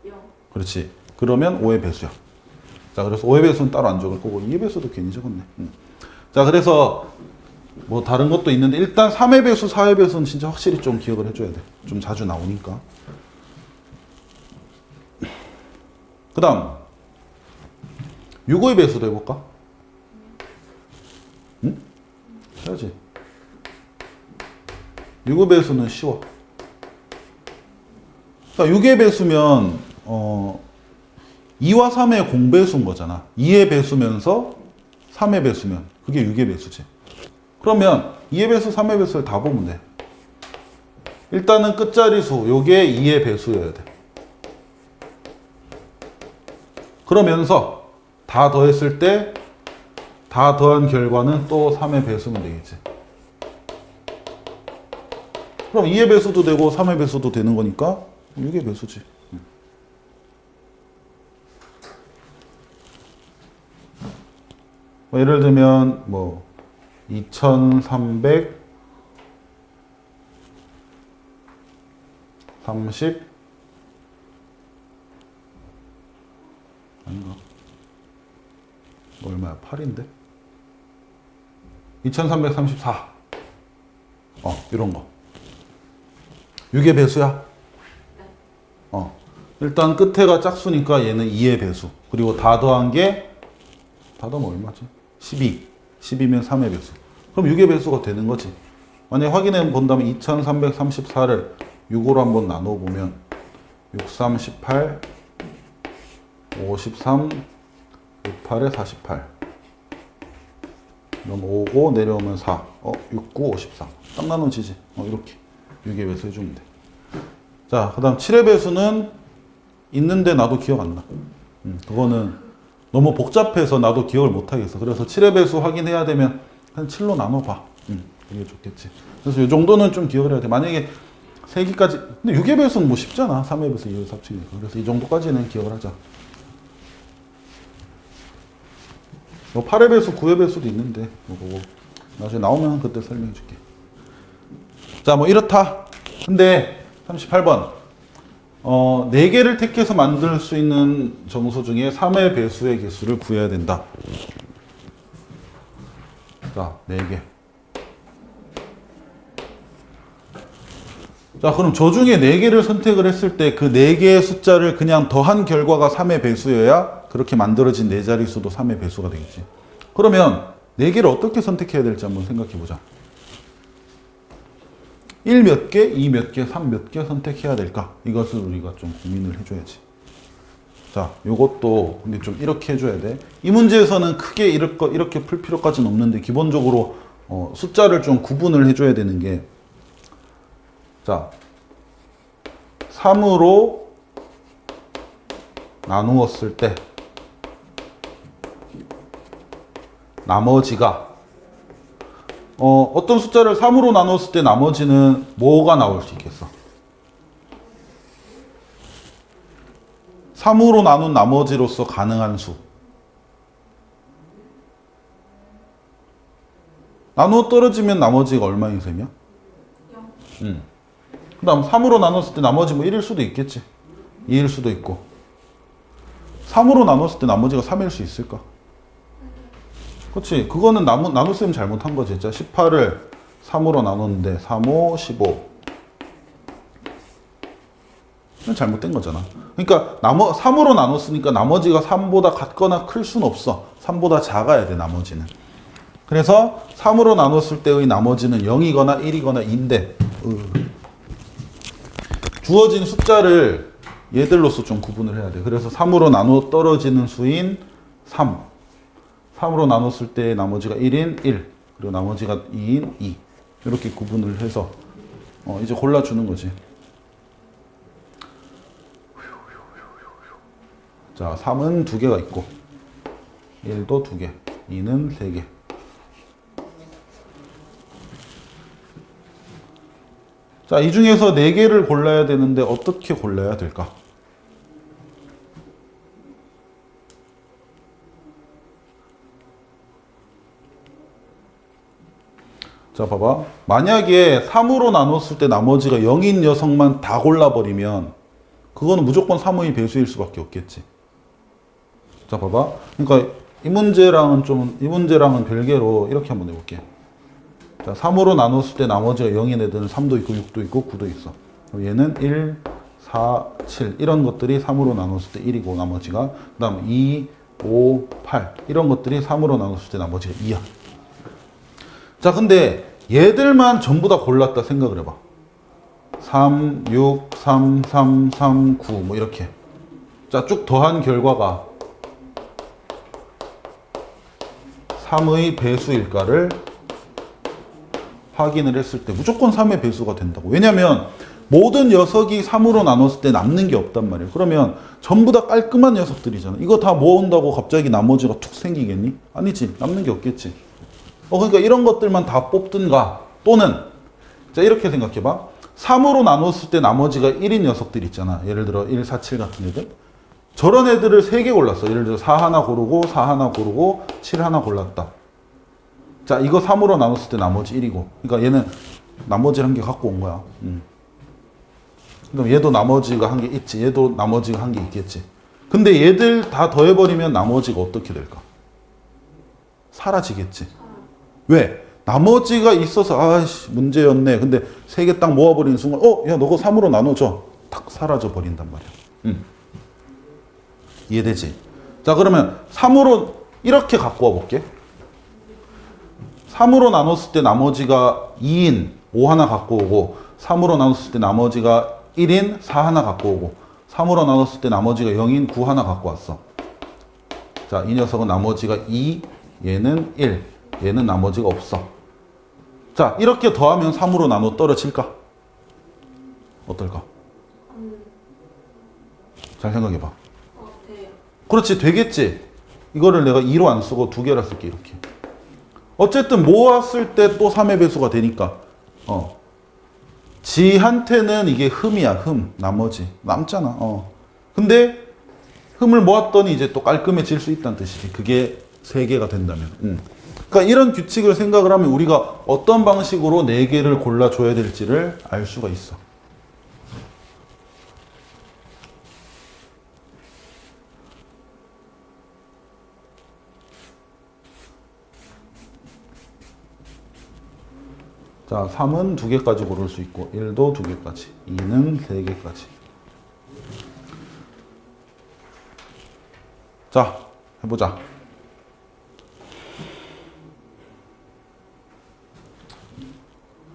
0. 그렇지. 그러면 5의 배수야. 자, 그래서 5의 배수는 따로 안 적을 거고 2의 배수도 괜히 적었네. 자, 그래서 뭐 다른 것도 있는데 일단 3의 배수, 4의 배수는 진짜 확실히 좀 기억을 해줘야 돼. 좀 자주 나오니까. 그 다음 6의 배수도 해볼까? 응? 해야지. 6의 배수는 쉬워. 그러니까 6의 배수면 2와 3의 공배수인 거잖아. 2의 배수면서 3의 배수면 그게 6의 배수지. 그러면 2의 배수, 3의 배수를 다 보면 돼. 일단은 끝자리수 요게 2의 배수여야 돼. 그러면서 다 더했을 때 다 더한 결과는 또 3의 배수면 되겠지. 그럼 2의 배수도 되고 3의 배수도 되는 거니까 6의 배수지. 뭐 예를 들면 뭐 2330 아닌가? 얼마야? 8인데? 2334 이런 거 6의 배수야? 일단 끝에가 짝수니까 얘는 2의 배수. 그리고 다 더한 게 다 더하면 얼마지? 12. 12면 3의 배수. 그럼 6의 배수가 되는 거지. 만약에 확인해 본다면 2334를 6으로 한번 나눠 보면 6, 3, 18 53 68에 48 그럼 5고 내려오면 4 6, 9, 54 딱 나눠지지. 이렇게 6의 배수 해주면 돼. 자, 그 다음 7의 배수는 있는데 나도 기억 안 나. 그거는 너무 복잡해서 나도 기억을 못 하겠어. 그래서 7의 배수 확인해야 되면 한 7로 나눠봐. 그게 좋겠지. 그래서 이 정도는 좀 기억을 해야 돼. 만약에 3개까지, 근데 6의 배수는 뭐 쉽잖아. 3의 배수, 2의 배수 합치니까. 그래서 이 정도까지는 기억을 하자. 뭐 8의 배수, 9의 배수도 있는데, 뭐 그거 나중에 나오면 그때 설명해 줄게. 자, 뭐 이렇다. 근데 38번. 4개를 택해서 만들 수 있는 정수 중에 3의 배수의 개수를 구해야 된다. 자, 4개. 자, 그럼 저 중에 4개를 선택을 했을 때 그 4개의 숫자를 그냥 더한 결과가 3의 배수여야 그렇게 만들어진 4자릿수도 3의 배수가 되겠지. 그러면 4개를 어떻게 선택해야 될지 한번 생각해 보자. 1 몇 개, 2 몇 개, 3 몇 개 선택해야 될까? 이것을 우리가 좀 고민을 해줘야지. 자, 요것도 근데 좀 이렇게 해줘야 돼. 이 문제에서는 크게 이렇게 풀 필요까지는 없는데 기본적으로 숫자를 좀 구분을 해줘야 되는 게 자, 3으로 나누었을 때 나머지가 어떤 숫자를 3으로 나눴을 때 나머지는 뭐가 나올 수 있겠어? 3으로 나눈 나머지로서 가능한 수. 나누어 떨어지면 나머지가 얼마인 셈이야? 0. 그 다음 3으로 나눴을 때 나머지 뭐 1일 수도 있겠지. 2일 수도 있고. 3으로 나눴을 때 나머지가 3일 수 있을까? 그렇지. 그거는 나눗셈 잘못한 거지. 진짜 18을 3으로 나눴는데 3, 5, 15. 이건 잘못된 거잖아. 그러니까 3으로 나눴으니까 나머지가 3보다 같거나 클 수는 없어. 3보다 작아야 돼, 나머지는. 그래서 3으로 나눴을 때의 나머지는 0이거나 1이거나 2인데 주어진 숫자를 얘들로서 좀 구분을 해야 돼. 그래서 3으로 나눠 떨어지는 수인 3. 3으로 나눴을 때 나머지가 1인 1. 그리고 나머지가 2인 2. 이렇게 구분을 해서 이제 골라주는 거지. 자, 3은 2개가 있고 1도 2개, 2는 3개. 자, 이 중에서 4개를 골라야 되는데 어떻게 골라야 될까? 자, 봐봐. 만약에 3으로 나눴을 때 나머지가 0인 녀석만 다 골라버리면 그거는 무조건 3의 배수일 수밖에 없겠지. 자, 봐봐. 그러니까 이 문제랑은 별개로 이렇게 한번 해볼게. 자, 3으로 나눴을 때 나머지가 0인 애들은 3도 있고 6도 있고 9도 있어. 얘는 1, 4, 7 이런 것들이 3으로 나눴을 때 1이고 나머지가 그 다음 2, 5, 8 이런 것들이 3으로 나눴을 때 나머지가 2야. 자, 근데 얘들만 전부 다 골랐다 생각을 해봐. 3, 6, 3, 3, 3, 9 뭐 이렇게. 자, 쭉 더한 결과가 3의 배수일까를 확인을 했을 때 무조건 3의 배수가 된다고. 왜냐면 모든 녀석이 3으로 나눴을 때 남는 게 없단 말이에요. 그러면 전부 다 깔끔한 녀석들이잖아. 이거 다 모은다고 갑자기 나머지가 툭 생기겠니? 아니지. 남는 게 없겠지. 그러니까 이런 것들만 다 뽑든가 또는 자, 이렇게 생각해봐. 3으로 나눴을 때 나머지가 1인 녀석들 있잖아. 예를 들어 1, 4, 7 같은 애들. 저런 애들을 3개 골랐어. 예를 들어 4 하나 고르고 4 하나 고르고 7 하나 골랐다. 자, 이거 3으로 나눴을 때 나머지 1이고. 그러니까 얘는 나머지를 한 개 갖고 온 거야. 그럼 얘도 나머지가 한 개 있지. 얘도 나머지가 한 개 있겠지. 근데 얘들 다 더해버리면 나머지가 어떻게 될까? 사라지겠지. 왜? 나머지가 있어서 아이씨 문제였네. 근데 3개 딱 모아버리는 순간 야 너거 3으로 나눠줘. 탁 사라져 버린단 말이야. 이해되지? 자, 그러면 3으로 이렇게 갖고 와볼게. 3으로 나눴을 때 나머지가 2인 5 하나 갖고 오고 3으로 나눴을 때 나머지가 1인 4 하나 갖고 오고 3으로 나눴을 때 나머지가 0인 9 하나 갖고 왔어. 자, 이 녀석은 나머지가 2, 얘는 1, 얘는 나머지가 없어. 자, 이렇게 더하면 3으로 나눠 떨어질까? 어떨까? 잘 생각해봐. 돼요. 그렇지, 되겠지. 이거를 내가 2로 안 쓰고 2개라 쓸게, 이렇게. 어쨌든 모았을 때 또 3의 배수가 되니까 지한테는 이게 흠이야. 흠. 나머지 남잖아. 근데 흠을 모았더니 이제 또 깔끔해질 수 있다는 뜻이지. 그게 3개가 된다면. 그러니까 이런 규칙을 생각을 하면 우리가 어떤 방식으로 4개를 골라줘야 될지를 알 수가 있어. 자, 3은 2개까지 고를 수 있고 1도 2개까지, 2는 3개까지. 자, 해보자.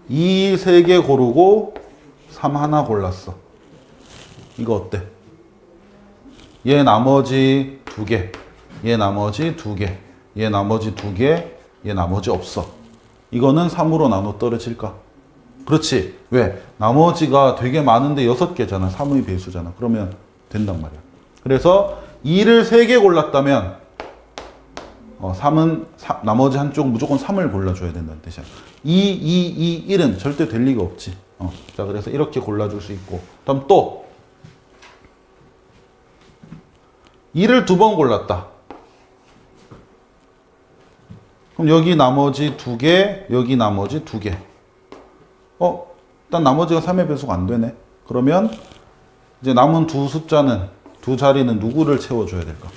이 3개 고르고 3 하나 골랐어. 이거 어때? 얘 나머지 2개, 얘 나머지 2개, 얘 나머지 2개, 얘 나머지 없어. 이거는 3으로 나눠 떨어질까? 그렇지. 왜? 나머지가 되게 많은데 6개잖아. 3의 배수잖아. 그러면 된단 말이야. 그래서 2를 3개 골랐다면 3은 나머지 한쪽 무조건 3을 골라줘야 된다는 뜻이야. 2, 1은 절대 될 리가 없지. 자, 그래서 이렇게 골라줄 수 있고. 그다음 또 2를 2번 골랐다. 그럼 여기 나머지 2개, 여기 나머지 2개. 일단 나머지가 3의 배수가 안 되네. 그러면 이제 남은 두 자리는 누구를 채워줘야 될까?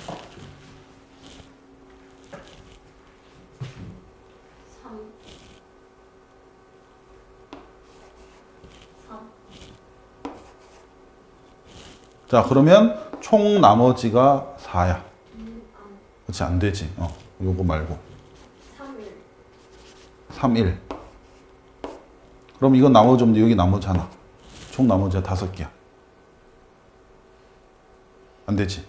3. 3. 자, 그러면 총 나머지가 4야. 그렇지, 안 되지. 요거 말고. 3, 1. 3, 1. 그럼 이건 나머지 없는데 여기 나머지 하나. 총 나머지가 5개야. 안 되지.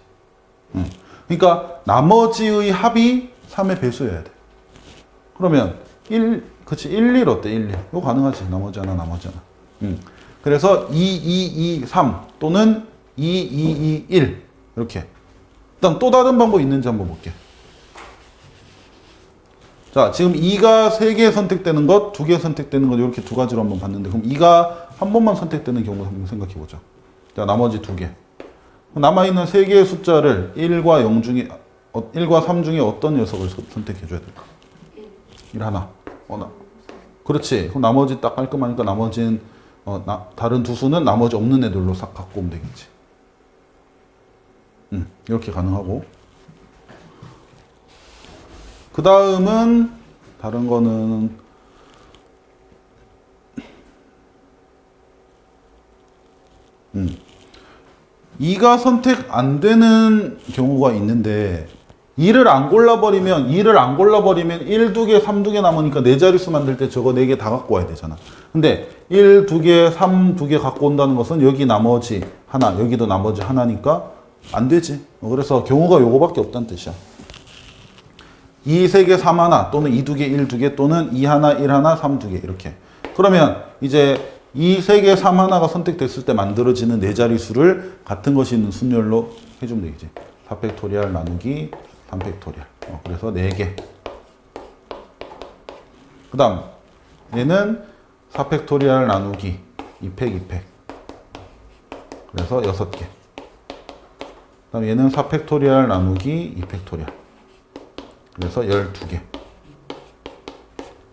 응. 그러니까 나머지의 합이 3의 배수여야 돼. 그러면 1, 그치, 1, 1 어때? 1, 1. 이거 가능하지. 나머지 하나, 나머지 하나. 그래서 2, 2, 2, 3 또는 2, 2, 2, 1 이렇게. 일단 또 다른 방법이 있는지 한번 볼게. 자, 지금 2가 3개 선택되는 것, 2개 선택되는 것 이렇게 두 가지로 한번 봤는데 그럼 2가 한 번만 선택되는 경우 한번 생각해 보자. 자, 나머지 2개. 남아있는 3개의 숫자를 1과 0 중에 1과 3 중에 어떤 녀석을 선택해 줘야 될까? 1 하나. 그렇지. 그럼 나머지 딱 깔끔하니까 나머지는 다른 두 수는 나머지 없는 애들로 싹 갖고 오면 되겠지. 이렇게 가능하고. 그 다음은 다른 거는 2가 선택 안 되는 경우가 있는데 2를 안 골라버리면 1, 2개, 3, 2개 남으니까 네 자릿수 만들 때 저거 4개 다 갖고 와야 되잖아. 근데 1, 2개, 3, 2개 갖고 온다는 것은 여기 나머지 하나, 여기도 나머지 하나니까 안 되지. 그래서 경우가 요거밖에 없다는 뜻이야. 2, 3개, 3 하나 또는 2, 2개, 1, 2개 또는 2 하나, 1 하나, 3, 2개 이렇게. 그러면 이제 2, 3개, 3 하나가 선택됐을 때 만들어지는 네 자릿수를 같은 것이 있는 순열로 해주면 되겠지. 4팩토리얼 나누기 3팩토리얼. 그래서 4개. 그 다음 얘는 4팩토리얼 나누기 2팩 2팩. 그래서 6개. 그 다음 얘는 4팩토리얼 나누기 2팩토리얼. 그래서 12개.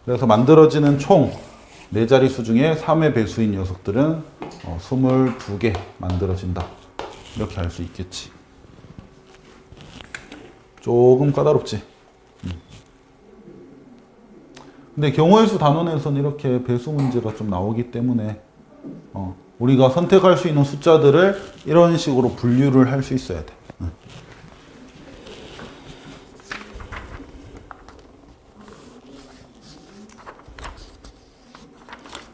그래서 만들어지는 총 4자릿수 중에 3의 배수인 녀석들은 22개 만들어진다. 이렇게 알 수 있겠지. 조금 까다롭지. 근데 경우의 수 단원에서는 이렇게 배수 문제가 좀 나오기 때문에 우리가 선택할 수 있는 숫자들을 이런 식으로 분류를 할 수 있어야 돼.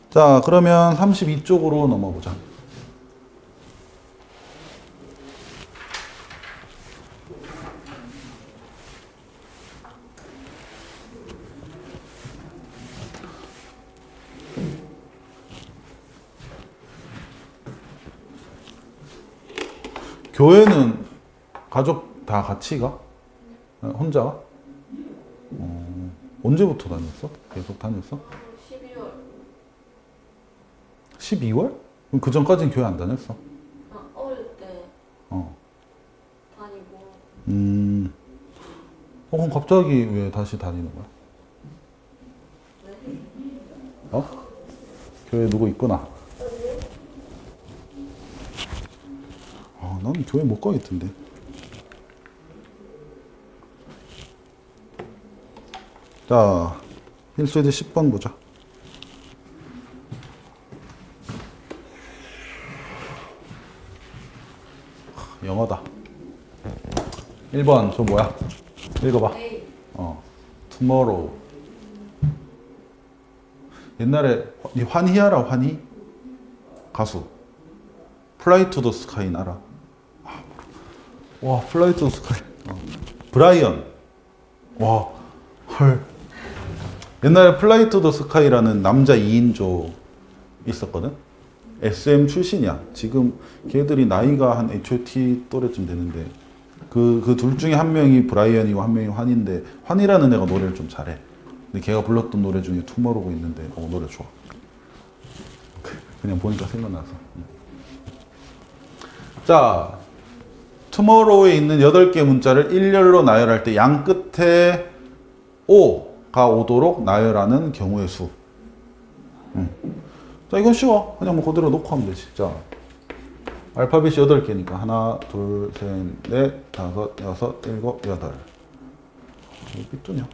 자, 그러면 32쪽으로 넘어보자. 교회는 가족 다 같이 가? 혼자 가? 언제부터 다녔어? 계속 다녔어? 12월. 12월? 그럼 그 전까지는 교회 안 다녔어? 어릴 때 다니고. 그럼 갑자기 왜 다시 다니는 거야? 네? 교회 누구 있구나. 나는 교회 못 가겠던데. 자, 필수제 10번 보자. 영어다. 1번, 저 뭐야? 읽어봐. tomorrow. 옛날에 환희 알아? 환희? 가수. Fly to the Sky는 알아? 와, Fly to the Sky. 브라이언. 와, 헐. 옛날에 Fly to the Sky라는 남자 2인조 있었거든? SM 출신이야. 지금 걔들이 나이가 한 H.O.T 또래쯤 되는데 그 둘 중에 한 명이 브라이언이고 한 명이 환인데 환이라는 애가 노래를 좀 잘해. 근데 걔가 불렀던 노래 중에 투모로우 있는데 노래 좋아. 그냥 보니까 생각나서. 자, 투모로우에 있는 8개 문자를 일렬로 나열할 때 양 끝에 O가 오도록 나열하는 경우의 수. 자, 이건 쉬워. 그냥 뭐 그대로 놓고 하면 되지. 자, 알파벳이 8개니까 하나, 둘, 셋, 넷, 다섯, 여섯, 일곱, 여덟. 삐뚤냐?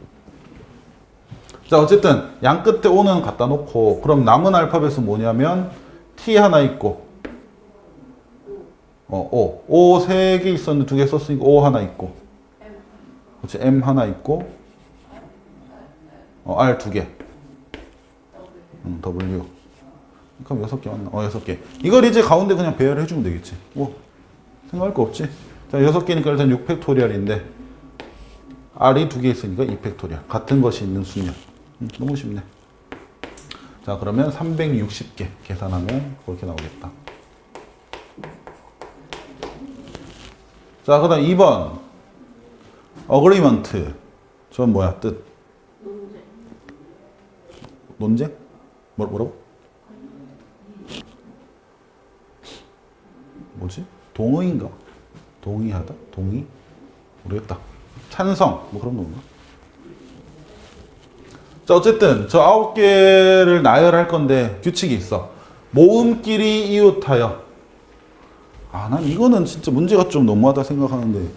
자, 어쨌든 양 끝에 O는 갖다 놓고 그럼 남은 알파벳은 뭐냐면 T 하나 있고 O 3개 있었는데 2개 썼으니까 O 하나 있고. 그렇지. M 하나 있고. R 2개. W. 그럼 6개 맞나? 6개. 이걸 이제 가운데 그냥 배열을 해주면 되겠지. 뭐, 생각할 거 없지? 자, 6개니까 일단 6팩토리얼인데, R이 2개 있으니까 2팩토리얼. 같은 것이 있는 수냐. 너무 쉽네. 자, 그러면 360개 계산하면 그렇게 나오겠다. 자, 그 다음 2번. 어그리먼트. 저건 뭐야, 뜻? 논쟁? 뭐라고? 뭐지? 동의인가? 동의하다? 동의? 모르겠다. 찬성? 뭐 그런 건가? 자, 어쨌든 저 9개를 나열할 건데 규칙이 있어. 모음끼리 이웃하여. 난 이거는 진짜 문제가 좀 너무하다 생각하는데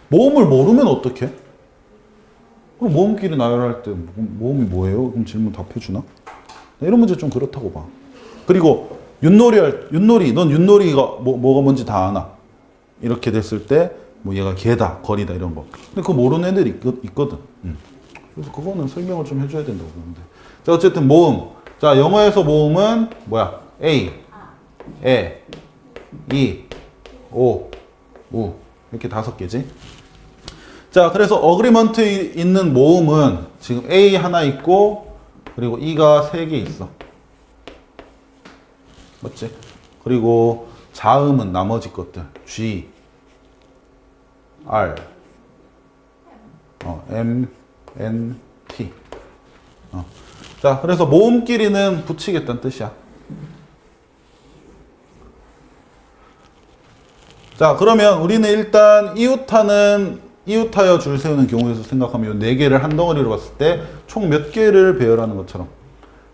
모음을 모르면 어떡해? 그럼 모음끼리 나열할 때 모음이 뭐예요? 그럼 질문 답해주나? 이런 문제 좀 그렇다고 봐. 그리고 윷놀이 넌 윷놀이가 뭐가 뭔지 다 아나? 이렇게 됐을 때 뭐 얘가 개다, 거리다 이런 거. 근데 그거 모르는 애들이 있거든. 그래서 그거는 설명을 좀 해줘야 된다고 보는데. 자, 어쨌든 모음. 자, 영어에서 모음은 뭐야? A, 에, 이, 오, 우. 이렇게 5개지. 자, 그래서 어그리먼트 있는 모음은 지금 A 하나 있고, 그리고 E가 3개 있어. 맞지? 그리고 자음은 나머지 것들. G, R, M, N, T. 자, 그래서 모음끼리는 붙이겠다는 뜻이야. 자, 그러면 우리는 일단 이웃하여 줄 세우는 경우에서 생각하면 이 4개를 한 덩어리로 봤을 때 총 몇 개를 배열하는 것처럼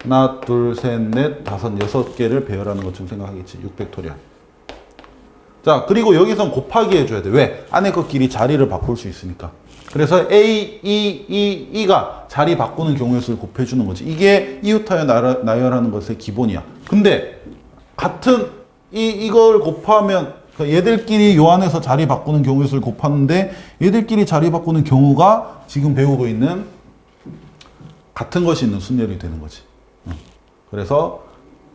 하나, 둘, 셋, 넷, 다섯, 6개를 배열하는 것처럼 생각하겠지. 6팩토리얼. 자, 그리고 여기선 곱하기 해줘야 돼. 왜? 안에 것끼리 자리를 바꿀 수 있으니까. 그래서 A, E가 자리 바꾸는 경우의 수를 곱해주는 거지. 이게 이웃하여 나열하는 것의 기본이야. 근데 같은 이걸 곱하면 얘들끼리 요 안에서 자리 바꾸는 경우의 수를 곱하는데 얘들끼리 자리 바꾸는 경우가 지금 배우고 있는 같은 것이 있는 순열이 되는 거지. 그래서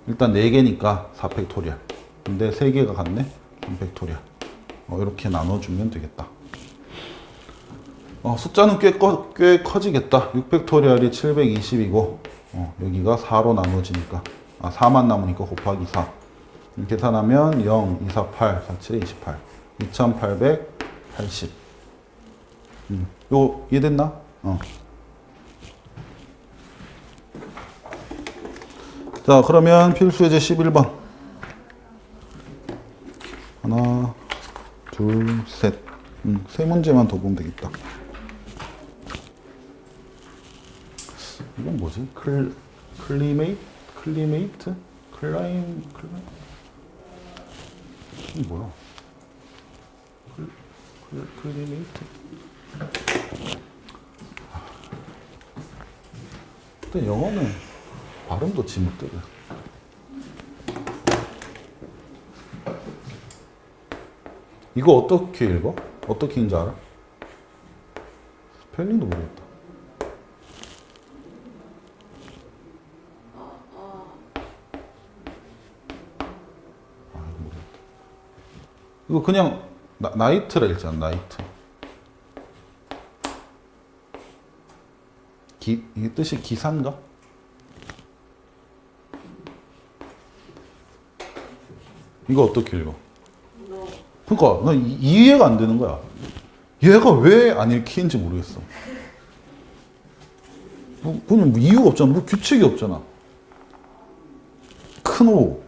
일단 4개니까 4팩토리얼. 근데 3개가 같네. 3팩토리얼. 이렇게 나눠주면 되겠다. 숫자는 꽤 커지겠다. 6팩토리얼이 720이고 여기가 4로 나눠지니까 4만 남으니까 곱하기 4. 계산하면 0, 2, 4, 8, 4, 7, 28. 2880. 요 이해됐나? 자, 그러면 필수예제 11번. 하나, 둘, 셋. 3문제만 더 보면 되겠다. 이건 뭐지? 클리메이트? 이게 뭐야? 클리메이트? 일단 영어는 발음도 지뭇대로. 이거 어떻게 읽어? 어떻게 읽는지 알아? 스펠링도 모르겠다. 이거 모르겠다. 이거 그냥 나이트라 읽잖아. 나이트. 이게 뜻이 기사인가? 이거 어떻게 읽어? 그러니까 난 이해가 안 되는 거야. 얘가 왜 안 읽히는지 모르겠어. 그냥 뭐 이유가 없잖아. 뭐 규칙이 없잖아. 큰 오.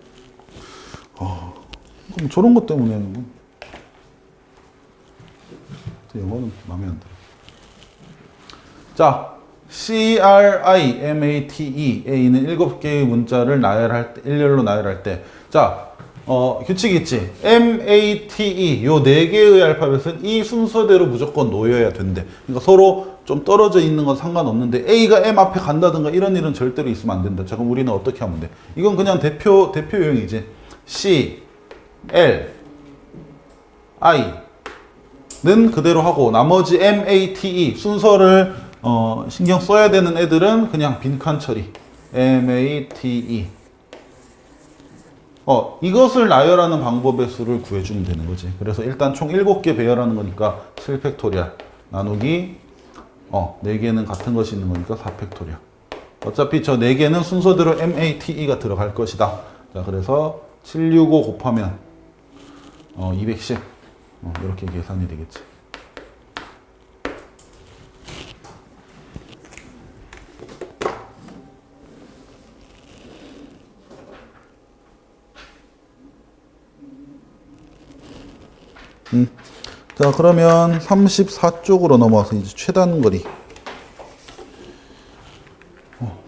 그럼 저런 것 때문에 영어는 마음에 안 들어. 자, CRIMATE A는 7개의 문자를 일렬로 나열할 때, 자, 규칙이 있지. MATE 요 4개의 알파벳은 이 순서대로 무조건 놓여야 된대. 그러니까 서로 좀 떨어져 있는 건 상관없는데 A가 M 앞에 간다든가 이런 일은 절대로 있으면 안 된다. 자, 그럼 우리는 어떻게 하면 돼? 이건 그냥 대표 유형이지. C, L, i는 그대로 하고 나머지 mate 순서를 신경 써야 되는 애들은 그냥 빈칸 처리 mate 이것을 나열하는 방법의 수를 구해주면 되는 거지. 그래서 일단 총 7개 배열하는 거니까 7팩토리얼 나누기 4개는 같은 것이 있는 거니까 4팩토리얼. 어차피 저 4개는 순서대로 MATE가 들어갈 것이다. 자, 그래서 765 곱하면 210 이렇게 계산이 되겠지. 자, 그러면 34쪽으로 넘어와서 이제 최단 거리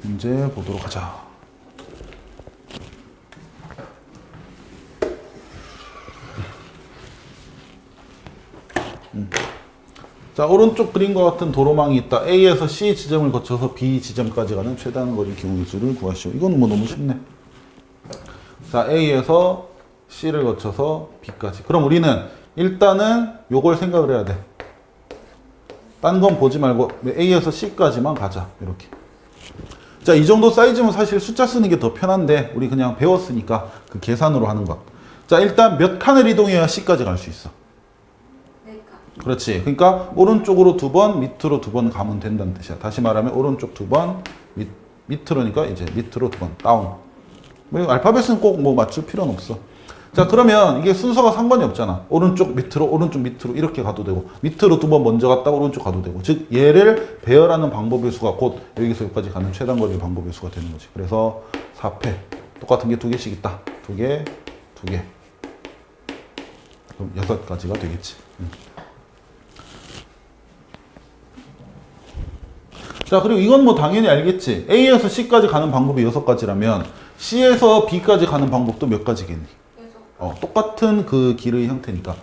문제 보도록 하자. 자, 오른쪽 그림과 같은 도로망이 있다. A에서 C 지점을 거쳐서 B 지점까지 가는 최단 거리 경우의 수를 구하시오. 이건 뭐 너무 쉽네. 자, A에서 C를 거쳐서 B까지. 그럼 우리는 일단은 요걸 생각을 해야 돼. 딴 건 보지 말고 A에서 C까지만 가자. 이렇게. 자, 이 정도 사이즈면 사실 숫자 쓰는 게 더 편한데 우리 그냥 배웠으니까 그 계산으로 하는 것. 자, 일단 몇 칸을 이동해야 C까지 갈 수 있어? 4칸. 그렇지. 그러니까 오른쪽으로 2번, 밑으로 2번 가면 된다는 뜻이야. 다시 말하면 오른쪽 2번, 밑으로니까 이제 밑으로 2번, 다운. 뭐 알파벳은 꼭 뭐 맞출 필요는 없어. 자, 그러면 이게 순서가 상관이 없잖아. 오른쪽 밑으로 이렇게 가도 되고 밑으로 2번 먼저 갔다가 오른쪽 가도 되고. 즉 얘를 배열하는 방법의 수가 곧 여기서 여기까지 가는 최단 거리의 방법의 수가 되는 거지. 그래서 4패 똑같은 게 2개씩 있다. 2개, 2개. 그럼 6가지가 되겠지. 자, 그리고 이건 뭐 당연히 알겠지. A에서 C까지 가는 방법이 6가지라면 C에서 B까지 가는 방법도 몇 가지겠니? 똑같은 그 길의 형태니까.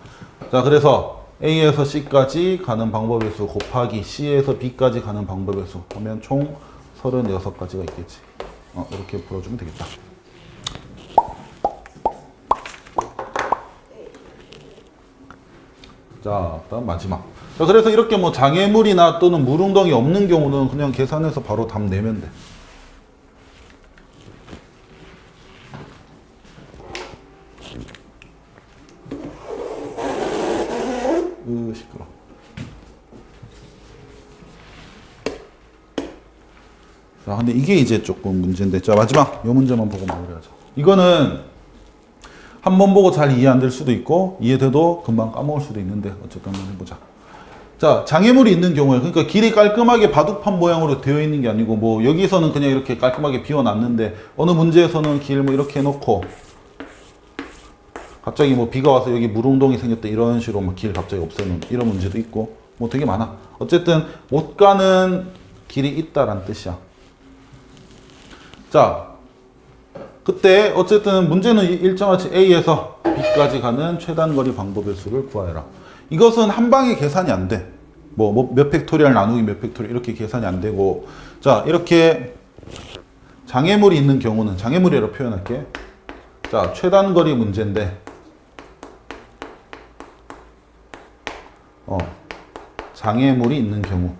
자, 그래서 A에서 C까지 가는 방법의 수 곱하기 C에서 B까지 가는 방법의 수 하면 총 36가지가 있겠지. 이렇게 풀어주면 되겠다. 자, 다음 마지막. 자, 그래서 이렇게 뭐 장애물이나 또는 물웅덩이 없는 경우는 그냥 계산해서 바로 답 내면 돼. 시끄러. 자, 근데 이게 이제 조금 문제인데. 자, 마지막 이 문제만 보고 마무리하자. 이거는 한 번 보고 잘 이해 안 될 수도 있고 이해돼도 금방 까먹을 수도 있는데 어쨌든 한번 해보자. 자, 장애물이 있는 경우에 그러니까 길이 깔끔하게 바둑판 모양으로 되어 있는 게 아니고 뭐 여기서는 그냥 이렇게 깔끔하게 비워놨는데 어느 문제에서는 길 뭐 이렇게 해놓고 갑자기 뭐 비가 와서 여기 물웅덩이 생겼다 이런 식으로 막 길 갑자기 없애놓은 이런 문제도 있고 뭐 되게 많아. 어쨌든 못 가는 길이 있다란 뜻이야. 자, 그때 어쨌든 문제는 일정하지 A에서 B까지 가는 최단 거리 방법의 수를 구하여라. 이것은 한 방에 계산이 안 돼. 뭐 몇 팩토리얼 나누기 몇 팩토리얼 이렇게 계산이 안 되고. 자, 이렇게 장애물이 있는 경우는 장애물이라고 표현할게. 자, 최단 거리 문제인데 장애물이 있는 경우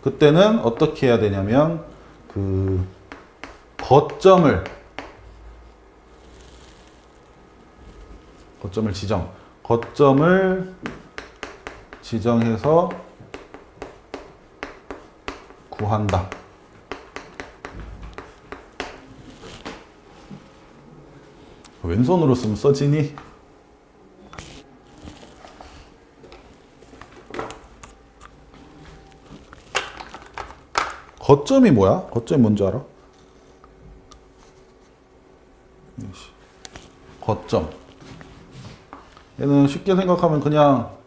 그때는 어떻게 해야 되냐면 그 거점을 지정해서 구한다. 왼손으로 쓰면 써지니? 거점이 뭐야? 거점이 뭔지 알아? 거점. 얘는 쉽게 생각하면 그냥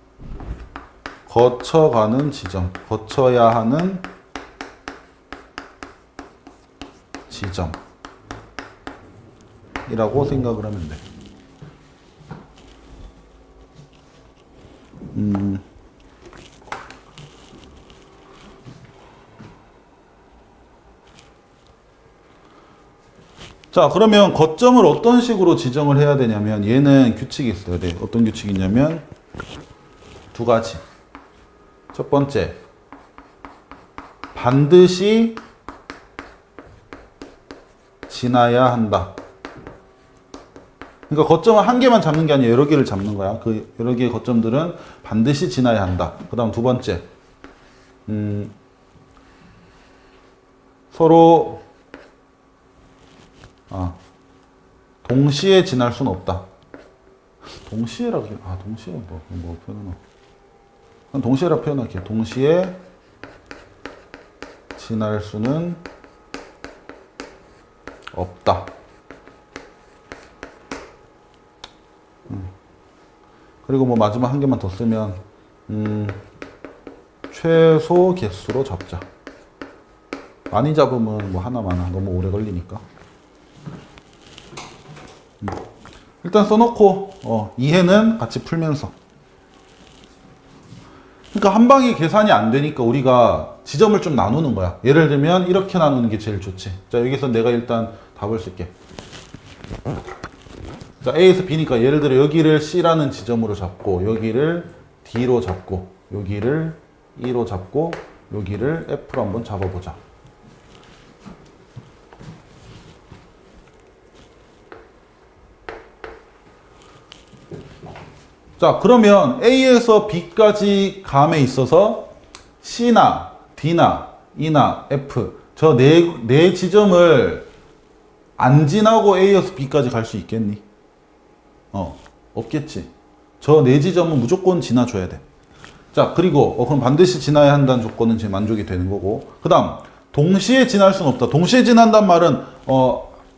거쳐가는 지점, 거쳐야 하는 지점이라고 생각을 하면 돼. 자, 그러면 거점을 어떤 식으로 지정을 해야 되냐면 얘는 규칙이 있어야 돼. 어떤 규칙이 있냐면 두 가지. 첫 번째, 반드시 지나야 한다. 그러니까 거점을 한 개만 잡는 게 아니라 여러 개를 잡는 거야. 그 여러 개의 거점들은 반드시 지나야 한다. 그 다음 두 번째, 서로 동시에 지날 수는 없다. 동시에라고 동시에 뭐 표현하나? 그냥 동시에라 표현할게. 동시에 지날 수는 없다. 그리고 뭐 마지막 한 개만 더 쓰면 최소 개수로 잡자. 많이 잡으면 뭐 하나만 너무 오래 걸리니까. 일단 써놓고 이해는 같이 풀면서. 그러니까 한 방에 계산이 안 되니까 우리가 지점을 좀 나누는 거야. 예를 들면 이렇게 나누는 게 제일 좋지. 자, 여기서 내가 일단 답을 쓸게. 자, A에서 B니까 예를 들어 여기를 C라는 지점으로 잡고 여기를 D로 잡고 여기를 E로 잡고 여기를 F로 한번 잡아보자. 자, 그러면 A에서 B까지 감에 있어서 C나 D나 E나 F 저 네 지점을 안 지나고 A에서 B까지 갈 수 있겠니? 없겠지. 저 네 지점은 무조건 지나줘야 돼. 자, 그리고 그럼 반드시 지나야 한다는 조건은 제 만족이 되는 거고. 그 다음 동시에 지날 수는 없다. 동시에 지난단 말은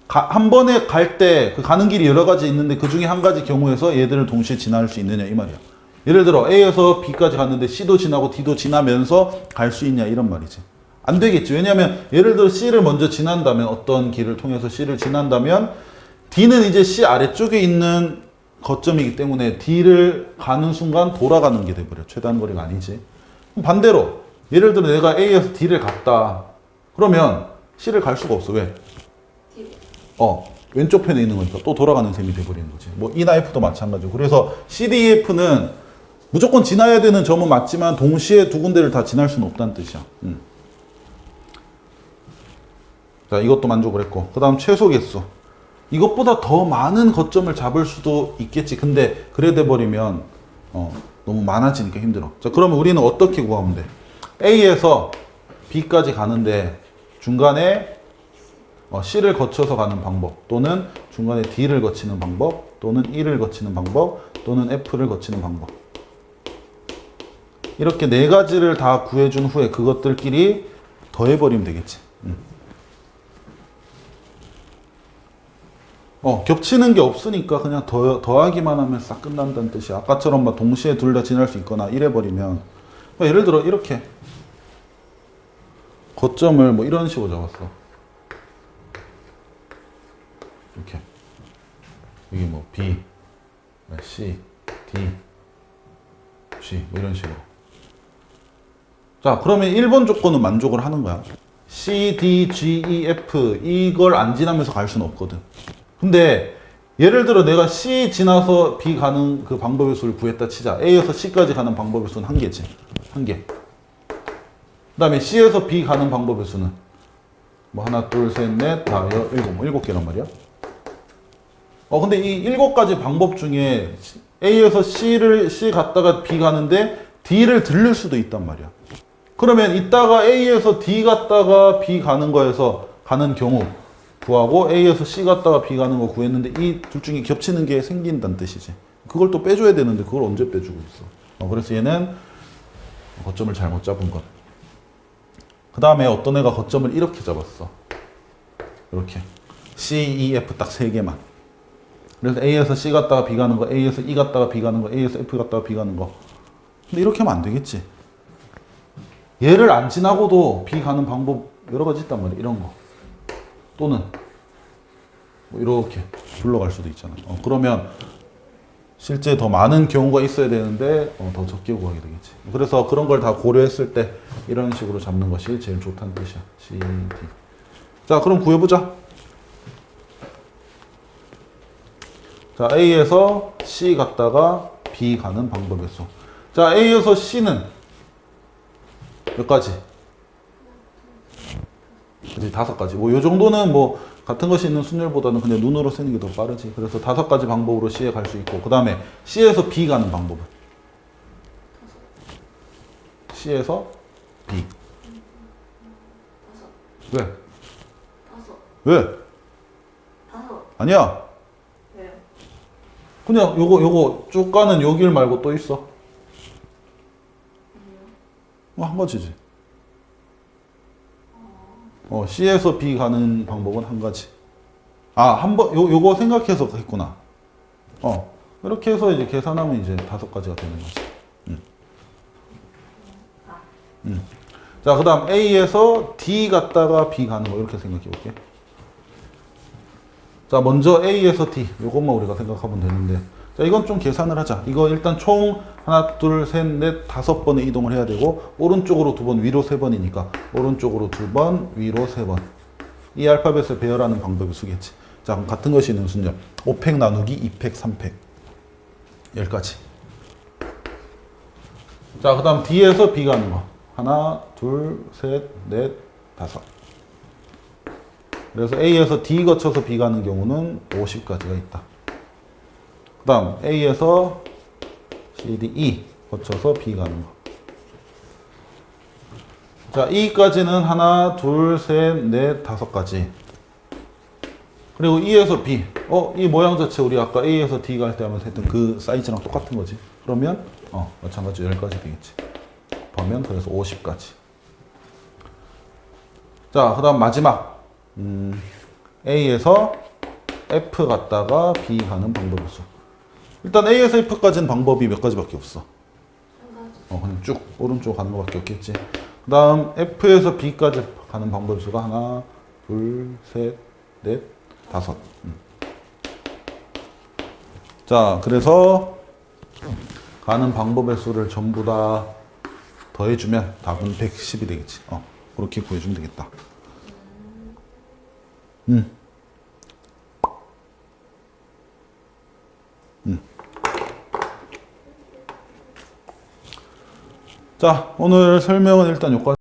한 번에 갈 때 그 가는 길이 여러 가지 있는데 그 중에 한 가지 경우에서 얘들을 동시에 지날 수 있느냐 이 말이야. 예를 들어 A에서 B까지 갔는데 C도 지나고 D도 지나면서 갈 수 있냐 이런 말이지. 안 되겠지. 왜냐하면 예를 들어 C를 먼저 지난다면 어떤 길을 통해서 C를 지난다면 D는 이제 C 아래쪽에 있는 거점이기 때문에 D를 가는 순간 돌아가는 게 돼버려. 최단 거리가 아니지. 반대로 예를 들어 내가 A에서 D를 갔다. 그러면 C를 갈 수가 없어. 왜? 왼쪽 편에 있는 거니까 또 돌아가는 셈이 돼버리는 거지. 뭐 E나 F도 마찬가지고. 그래서 C, D, F는 무조건 지나야 되는 점은 맞지만 동시에 두 군데를 다 지날 수는 없다는 뜻이야. 자, 이것도 만족을 했고. 그 다음 최소 개수. 이것보다 더 많은 거점을 잡을 수도 있겠지. 근데 그래 돼버리면 너무 많아지니까 힘들어. 자, 그러면 우리는 어떻게 구하면 돼? A에서 B까지 가는데 중간에 C를 거쳐서 가는 방법, 또는 중간에 D를 거치는 방법, 또는 E를 거치는 방법, 또는 F를 거치는 방법. 이렇게 네 가지를 다 구해준 후에 그것들끼리 더해버리면 되겠지. 겹치는 게 없으니까 그냥 더하기만 하면 싹 끝난다는 뜻이야. 아까처럼 막 동시에 둘 다 지날 수 있거나 이래버리면. 예를 들어 이렇게 거점을 뭐 이런 식으로 잡았어. 이렇게 여기 뭐 B, C, D, G 뭐 이런 식으로. 자, 그러면 1번 조건은 만족을 하는 거야. C, D, G, E, F 이걸 안 지나면서 갈 수는 없거든. 근데 예를 들어 내가 C 지나서 B 가는 그 방법의 수를 구했다 치자. A에서 C까지 가는 방법의 수는 한 개지. 한 개. 그 다음에 C에서 B 가는 방법의 수는 뭐 하나, 둘, 셋, 넷, 다 일곱 개란 말이야. 근데 이 7가지 방법 중에 A에서 C 갔다가 B 가는데 D를 들릴 수도 있단 말이야. 그러면 이따가 A에서 D 갔다가 B 가는 거에서 가는 경우 구하고 A에서 C 갔다가 B 가는 거 구했는데 이 둘 중에 겹치는 게 생긴다는 뜻이지. 그걸 또 빼줘야 되는데 그걸 언제 빼주고 있어. 그래서 얘는 거점을 잘못 잡은 것. 그 다음에 어떤 애가 거점을 이렇게 잡았어. 이렇게 C, E, F 딱 3개만. 그래서 A에서 C 갔다가 B 가는 거, A에서 E 갔다가 B 가는 거, A에서 F 갔다가 B 가는 거. 근데 이렇게 하면 안 되겠지. 얘를 안 지나고도 B 가는 방법 여러 가지 있단 말이야. 이런 거. 또는 뭐 이렇게 불러갈 수도 있잖아. 그러면 실제 더 많은 경우가 있어야 되는데 더 적게 구하게 되겠지. 그래서 그런 걸 다 고려했을 때 이런 식으로 잡는 것이 제일 좋다는 뜻이야. C, D. 자, 그럼 구해보자. 자, A에서 C 갔다가 B 가는 방법의 수. 자, A에서 C는 몇 가지? 그치, 5가지. 뭐, 요 정도는 뭐, 같은 것이 있는 순열보다는 그냥 눈으로 쓰는 게 더 빠르지. 그래서 5가지 방법으로 C에 갈 수 있고, 그 다음에 C에서 B 가는 방법은? C에서 B. 왜? 5. 왜? 5. 아니야. 왜요? 그냥 요거 쭉 가는 요 길 말고 또 있어. 한 가지지. C에서 B 가는 방법은 한 가지. 요거 생각해서 했구나. 이렇게 해서 이제 계산하면 이제 5가지가 되는 거지. 자, 그 다음 A에서 D 갔다가 B 가는 거 이렇게 생각해 볼게. 자, 먼저 A에서 D 요것만 우리가 생각하면 되는데, 자, 이건 좀 계산을 하자. 이거 일단 총 하나, 둘, 셋, 넷, 5번의 이동을 해야 되고, 오른쪽으로 2번, 위로 3번이니까 오른쪽으로 2번, 위로 3번. 이 알파벳을 배열하는 방법이 쓰겠지. 자, 그럼 같은 것이 있는 순열. 5팩 나누기 2팩, 3팩. 10가지. 자, 그 다음 D에서 B 가는 거. 하나, 둘, 셋, 넷, 5. 그래서 A에서 D 거쳐서 B 가는 경우는 50가지가 있다. 그 다음 A에서 C, D, E 거쳐서 B 가는 거. 자, E까지는 하나, 둘, 셋, 넷, 5가지. 그리고 E에서 B. 이 모양 자체 우리 아까 A에서 D 갈 때 하면서 했던 그 사이즈랑 똑같은 거지. 그러면 마찬가지로 10가지 되겠지. 보면 그래서 50가지. 자, 그 다음 마지막. A에서 F 갔다가 B 가는 방법의 수. 일단 A에서 F까지는 방법이 몇 가지밖에 없어. 그냥 쭉 오른쪽 가는 것밖에 없겠지. 그 다음 F에서 B까지 가는 방법의 수가 하나, 둘, 셋, 넷, 5. 자, 그래서 가는 방법의 수를 전부 다 더해주면 답은 110이 되겠지. 그렇게 구해주면 되겠다. 자, 오늘 설명은 일단 여기까지.